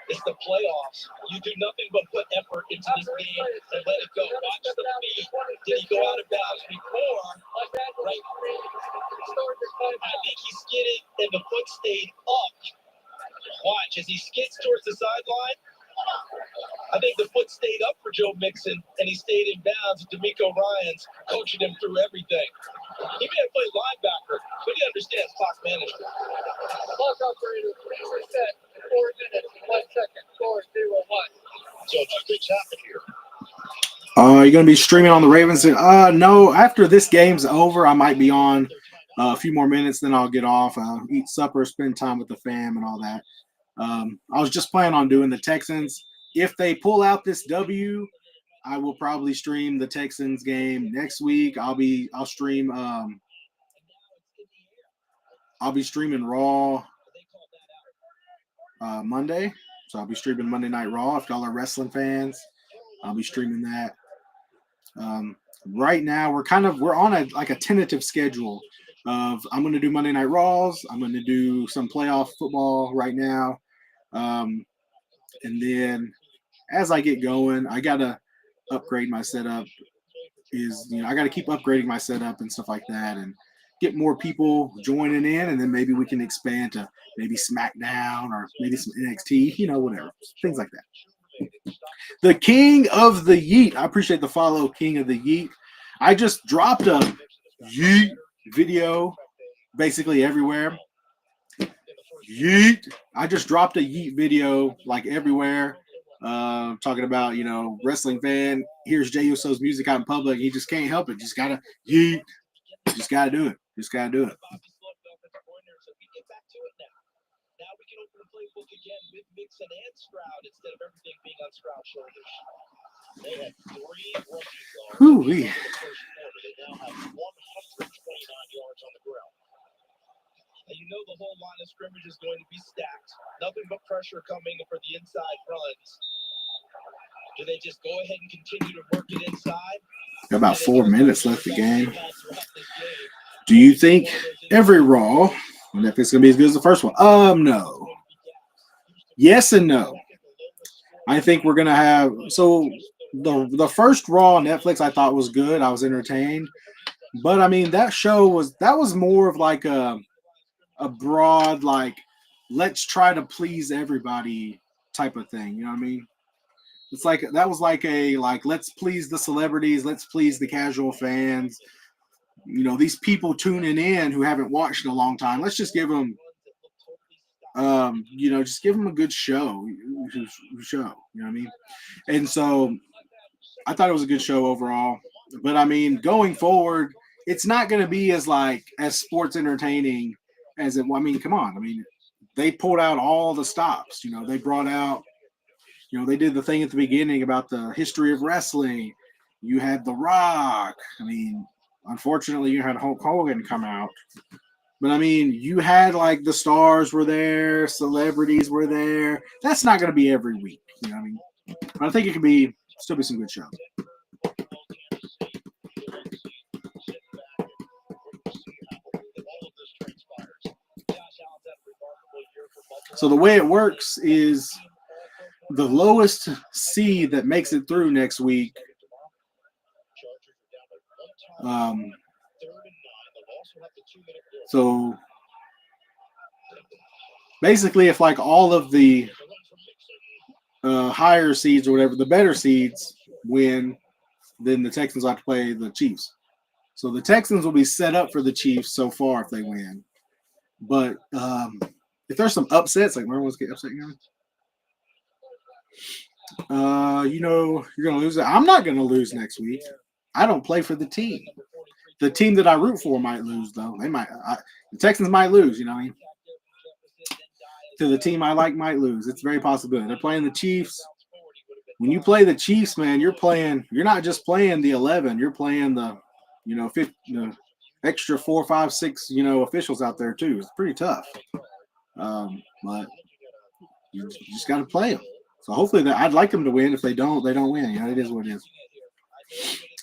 It's the playoffs. You do nothing but put effort into this game and let it go. Watch the feet. Did he go out of bounds before? Right. I think he skidded and the foot stayed up. Watch as he skids towards the sideline. I think the foot stayed up for Joe Mixon, and he stayed in bounds. DeMeco Ryans coaching him through everything. He may have played linebacker, but he understands clock management. Clock operator, please reset. 4 minutes, 1 second, 4:01. So two things happen here. You're gonna be streaming on the Ravens? No. After this game's over, I might be on a few more minutes. Then I'll get off, eat supper, spend time with the fam, and all that. I was just planning on doing the Texans. If they pull out this W, I will probably stream the Texans game next week. I'll stream streaming Raw Monday. So I'll be streaming Monday Night Raw. If y'all are wrestling fans, I'll be streaming that. Right now we're on a tentative schedule of I'm going to do Monday Night Raws. I'm going to do some playoff football right now. And then as I get going, I gotta upgrade my setup. I got to keep upgrading my setup and stuff like that, and get more people joining in, and then maybe we can expand to maybe SmackDown or maybe some NXT, whatever, things like that. The King of the Yeet. I appreciate the follow, King of the Yeet. I just dropped a Yeet video basically everywhere. Yeet. I just dropped a Yeet video like everywhere. Talking about, wrestling fan, here's Jey Uso's music out in public. He just can't help it. Just gotta Yeet. Just gotta do it. Just gotta do it. Now we can open the playbook again with Mixon and Stroud instead of everything being on Stroud's shoulders. They had 3 rookies Whew, in the first quarter. They now have 129 yards on the ground. And you know the whole line of scrimmage is going to be stacked. Nothing but pressure coming for the inside runs. Do they just go ahead and continue to work it inside? Got about 4 minutes left of the game. Do you think every Raw, and if it's going to be as good as the first one? No. Yes and no. I think we're going to have – so the first Raw on Netflix I thought was good. I was entertained. But, I mean, that was more of like a broad, like, let's try to please everybody type of thing. You know what I mean? It's like that was like let's please the celebrities, let's please the casual fans. These people tuning in who haven't watched in a long time. Let's just give them, just give them a good show. You know what I mean? And so I thought it was a good show overall. But I mean, going forward, it's not going to be as sports entertaining as it. I mean, come on. I mean, they pulled out all the stops. They brought out. They did the thing at the beginning about the history of wrestling. You had The Rock. I mean, unfortunately, you had Hulk Hogan come out. But, I mean, you had, like, the stars were there. Celebrities were there. That's not going to be every week. You know what I mean? But I think it could still be some good shows. So the way it works is the lowest seed that makes it through next week. So basically, if like all of the higher seeds or whatever, the better seeds win, then the Texans will have to play the Chiefs. So the Texans will be set up for the Chiefs so far if they win. But if there's some upsets, like everyone's getting upset, you're going to lose. I'm not going to lose next week. I don't play for the team. The team that I root for might lose, though. The Texans might lose, what I mean? To the team I like might lose. It's very possible. They're playing the Chiefs. When you play the Chiefs, man, you're not just playing the 11. You're playing the, extra 4, 5, 6, officials out there, too. It's pretty tough. But you just got to play them. So hopefully I'd like them to win. If they don't win. It is what it is.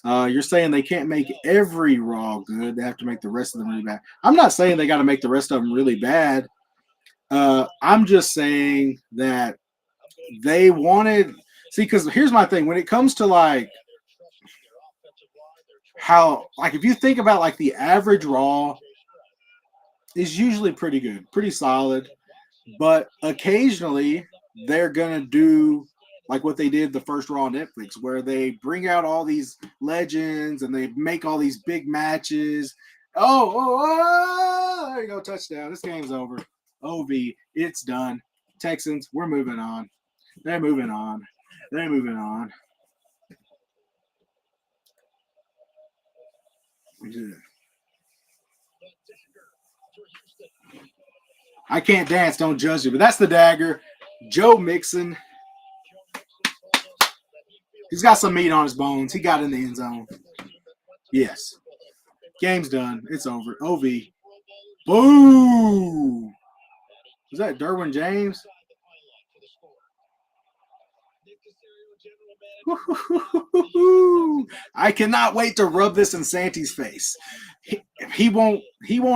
You're saying they can't make every Raw good. They have to make the rest of them really bad. I'm not saying they got to make the rest of them really bad. I'm just saying that they wanted – see, because here's my thing. When it comes to, like, how – like, if you think about, like, the average Raw is usually pretty good, pretty solid. But occasionally – they're going to do like what they did the first Raw on Netflix, where they bring out all these legends and they make all these big matches. Oh, there you go, touchdown. This game's over. OV, it's done. Texans, we're moving on. They're moving on. I can't dance, don't judge you, but that's the dagger. Joe Mixon. He's got some meat on his bones. He got in the end zone. Yes. Game's done. It's over. OV. Boom. Was that Derwin James? I cannot wait to rub this in Santi's face. He won't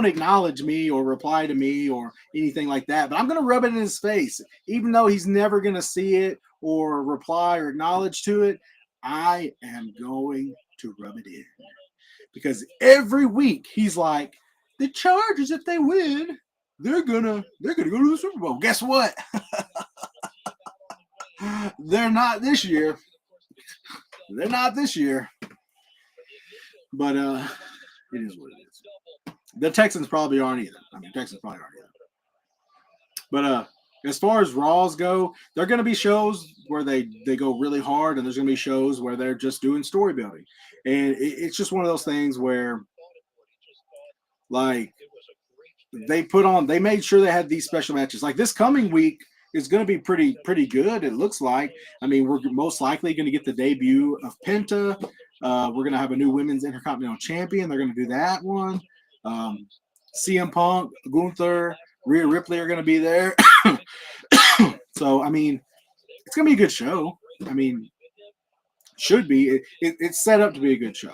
acknowledge me or reply to me or anything like that, but I'm going to rub it in his face. Even though he's never going to see it or reply or acknowledge to it, I am going to rub it in. Because every week he's like, the Chargers, if they win, they're gonna go to the Super Bowl. Guess what? They're not this year. They're not this year. But it is what it is. The Texans probably aren't either. Texans probably aren't either. But as far as Raws go, there are going to be shows where they go really hard, and there's going to be shows where they're just doing story building. And it's just one of those things where, like, they made sure they had these special matches. Like this coming week is going to be pretty good, it looks like. We're most likely going to get the debut of Penta. We're going to have a new women's Intercontinental Champion. They're going to do that one. CM Punk, Gunther, Rhea Ripley are going to be there. So, it's going to be a good show. Should be. It's set up to be a good show,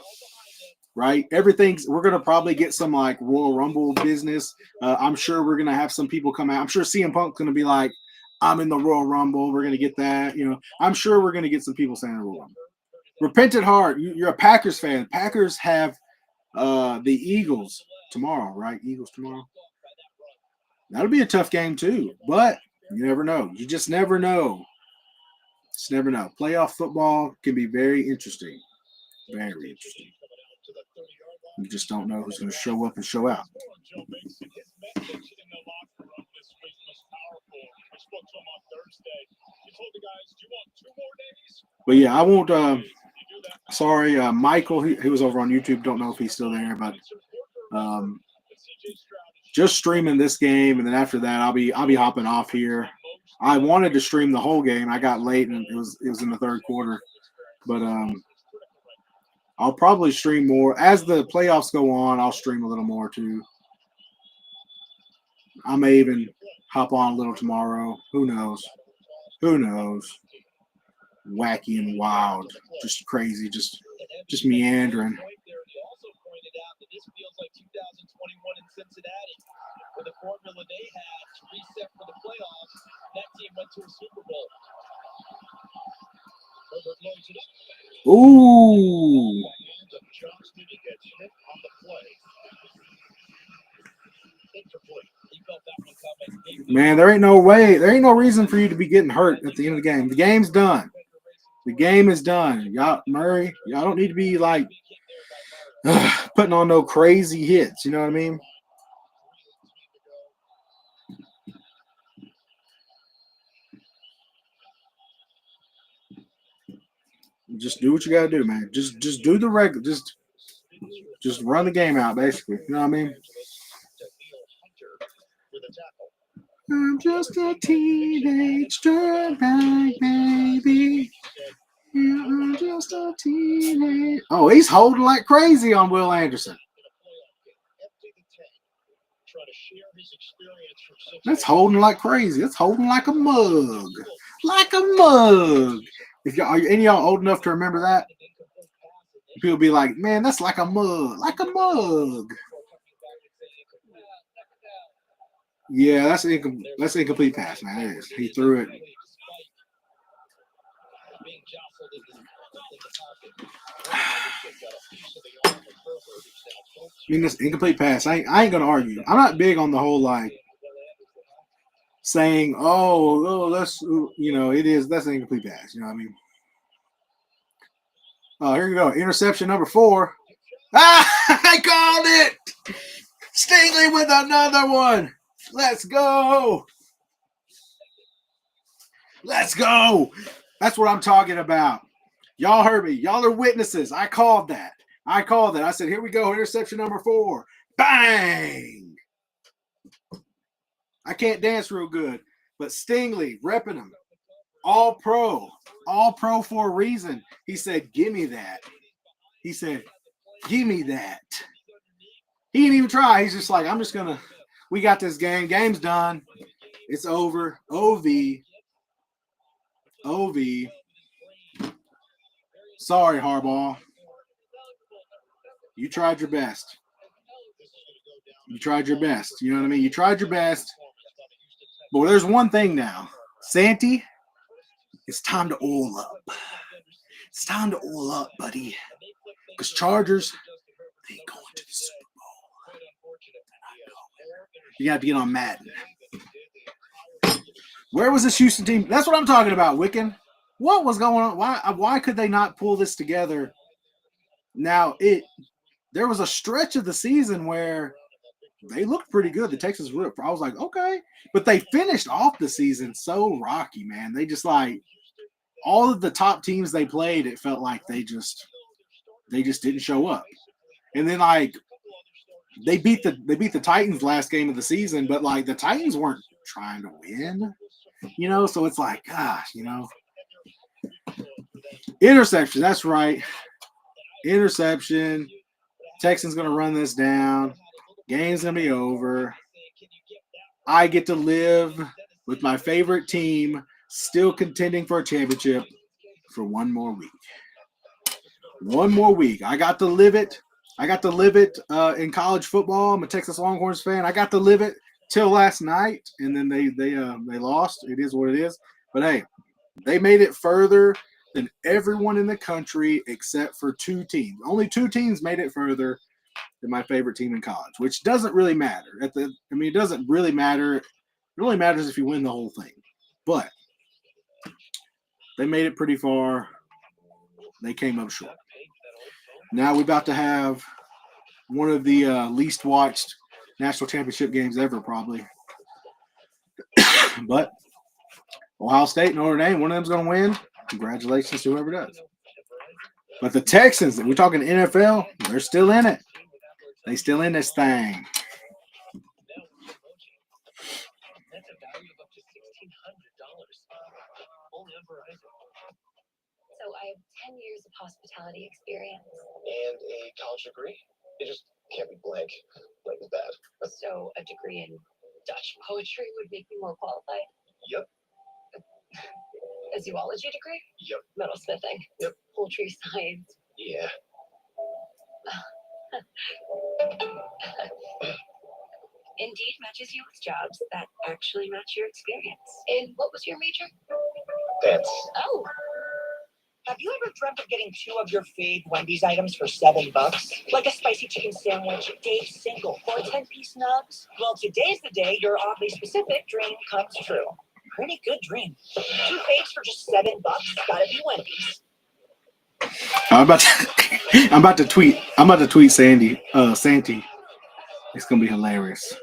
right? We're going to probably get some like Royal Rumble business. I'm sure we're going to have some people come out. I'm sure CM Punk's going to be like, I'm in the Royal Rumble. We're going to get that. I'm sure we're going to get some people saying the Royal Rumble. Repentant Heart, you're a Packers fan. Packers have the Eagles tomorrow, right? Eagles tomorrow. That'll be a tough game too, but you never know. You just never know. Just never know. Playoff football can be very interesting. Very interesting. You just don't know who's going to show up and show out. But yeah, I won't. Sorry, Michael. He was over on YouTube. Don't know if he's still there, but just streaming this game, and then after that, I'll be hopping off here. I wanted to stream the whole game. I got late, and it was in the third quarter. But I'll probably stream more as the playoffs go on. I'll stream a little more too. I may even hop on a little tomorrow. Who knows? Who knows? Wacky and wild, just crazy, just meandering. This feels like 2021 in Cincinnati, where the formula they had to reset for the playoffs. That team went to a Super Bowl. Ooh. Man, there ain't no way. There ain't no reason for you to be getting hurt at the end of the game. The game's done. The game is done. Y'all, Murray, y'all don't need to be like putting on no crazy hits. You know what I mean? Just do what you gotta do, man. Just do the regular. Just run the game out, basically. You know what I mean? I'm just a teenage dirtbag, baby. Yeah, I'm just a teenage. Oh, he's holding like crazy on Will Anderson. That's holding like crazy. That's holding like a mug. Like a mug. If y'all, are any of y'all old enough to remember that? People be like, man, that's like a mug. Like a mug. Yeah, that's incomplete pass, man. It is. He threw it. This incomplete pass. I ain't gonna argue. I'm not big on the whole like saying, oh, that's it is. That's an incomplete pass. You know what I mean? Oh, here you go. Interception number 4. I called it. Stingley with another one. Let's go. Let's go. That's what I'm talking about. Y'all heard me. Y'all are witnesses. I called that. I said, here we go. Interception number 4. Bang. I can't dance real good, but Stingley repping him. All pro for a reason. He said, give me that. He said, give me that. He didn't even try. He's just like, we got this game. Game's done. It's over. OV. Sorry, Harbaugh. You tried your best. You tried your best. You know what I mean? You tried your best. But there's one thing now. Santy, it's time to oil up. It's time to oil up, buddy. Because Chargers, they ain't going to the Super Bowl. You got to get on Madden. Where was this Houston team? That's what I'm talking about, Wiccan. What was going on? Why could they not pull this together? Now, there was a stretch of the season where they looked pretty good. The Texans were. I was like, okay. But they finished off the season so rocky, man. They just all of the top teams they played, it felt like they just didn't show up. And then they beat the Titans last game of the season, but the Titans weren't trying to win. So it's like, gosh, interception. That's right. Interception. Texans going to run this down. Game's going to be over. I get to live with my favorite team still contending for a championship for one more week. One more week. I got to live it. In college football. I'm a Texas Longhorns fan. I got to live it till last night, and then they lost. It is what it is. But hey, they made it further than everyone in the country except for two teams. Only two teams made it further than my favorite team in college, which doesn't really matter. It doesn't really matter. It only matters if you win the whole thing. But they made it pretty far. They came up short. Now we're about to have one of the least watched national championship games ever, probably. But Ohio State and Notre Dame, one of them's going to win. Congratulations to whoever does. But the Texans, we're talking NFL, they're still in it. They still in this thing. So I have 10 years of hospitality experience. And a college degree? It just can't be blank as that. So a degree in Dutch poetry would make me more qualified. Yep. A zoology degree? Yep. Metalsmithing? Yep. Poultry science? Yeah. Indeed matches you with jobs that actually match your experience. And what was your major? Dance. Oh. Have you ever dreamt of getting 2 of your fave Wendy's items for $7? Like a spicy chicken sandwich, Dave's single, or a 10-piece nugs? Well, today's the day your oddly specific dream comes true. Pretty good dream. 2 faves for just $7? Gotta be Wendy's. I'm about to tweet Sandy. Santy. It's gonna be hilarious.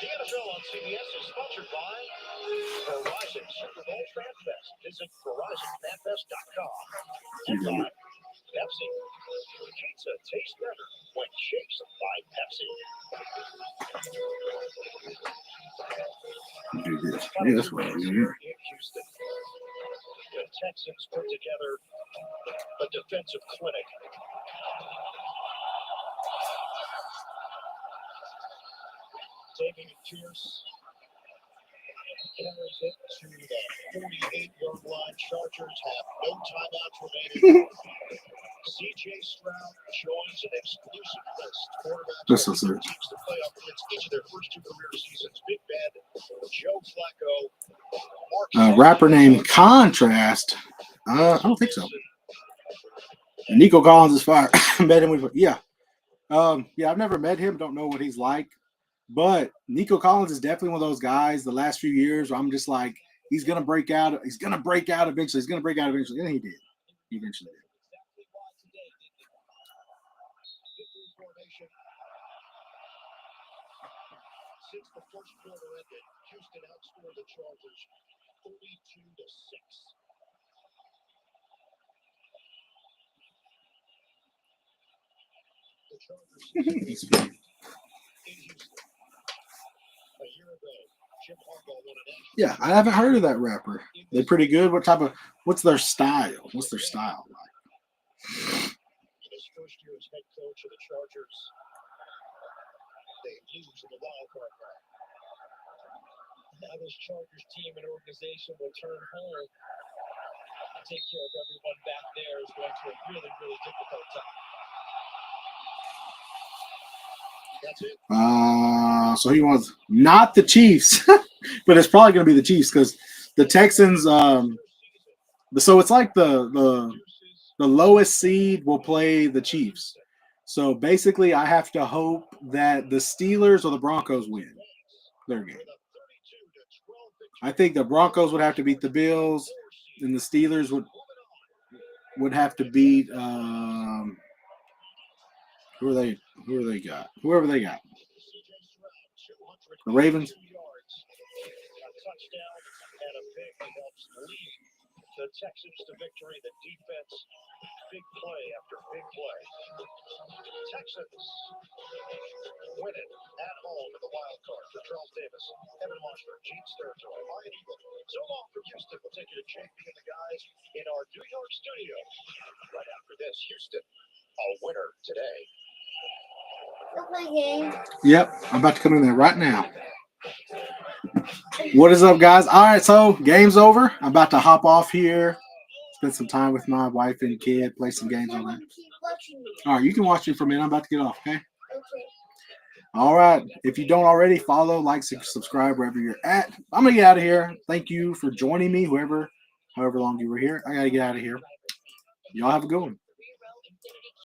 The NFL on CBS is sponsored by Verizon Super Bowl Fan Fest. Visit VerizonFanFest.com. And by Pepsi. Pizza tastes better when chased by Pepsi. Do this. Yeah, that's what I do. In Houston, the Texans put together a defensive clinic. Taking it Pierce. Carries it to the 48-yard line. Chargers have no timeouts remaining. C.J. Stroud joins an exclusive list. Quarterbacks That's so sad. teams to playoff wins each of their first 2 career seasons. Big Ben, Joe Flacco, Rapper named Contrast. I don't think so. Nico Collins is fire. Met him with yeah. I've never met him. Don't know what he's like. But Nico Collins is definitely one of those guys the last few years where I'm just like, he's going to break out. He's going to break out eventually. And he did. He eventually did. Since the first quarter ended, Houston outscored the Chargers 32-6. The Chargers in Houston. A year ago, Jim Harbaugh won an MVP. Yeah, I haven't heard of that rapper. They're pretty good. What's their style? What's their style like? In his first year as head coach of the Chargers. They lose in the wild card round. Now this Chargers team and organization will turn home and take care of everyone back there is going to a really, really difficult time. That's it. So he wants not the Chiefs, but it's probably going to be the Chiefs because the Texans. So it's like the lowest seed will play the Chiefs. So basically, I have to hope that the Steelers or the Broncos win their game. I think the Broncos would have to beat the Bills, and the Steelers would have to beat who are they? Whoever they got. The Ravens. Touchdown and a big helps lead the Texans to victory. The defense, big play after big play. Texans win it at home in the wild card. For Charles Davis, Evan Marshall, Gene Sturgill, Ryan Eagle. So long from Houston. We'll take you to JP and the guys in our New York studio. Right after this, Houston, a winner today. Yep, I'm about to come in there right now. What is up, guys? All right, so game's over. I'm about to hop off here, spend some time with my wife and kid, play some games on that. All right, you can watch it for a minute. I'm about to get off, okay? All right. If you don't already, follow, like, subscribe wherever you're at. I'm going to get out of here. Thank you for joining me, however long you were here. I got to get out of here. Y'all have a good one.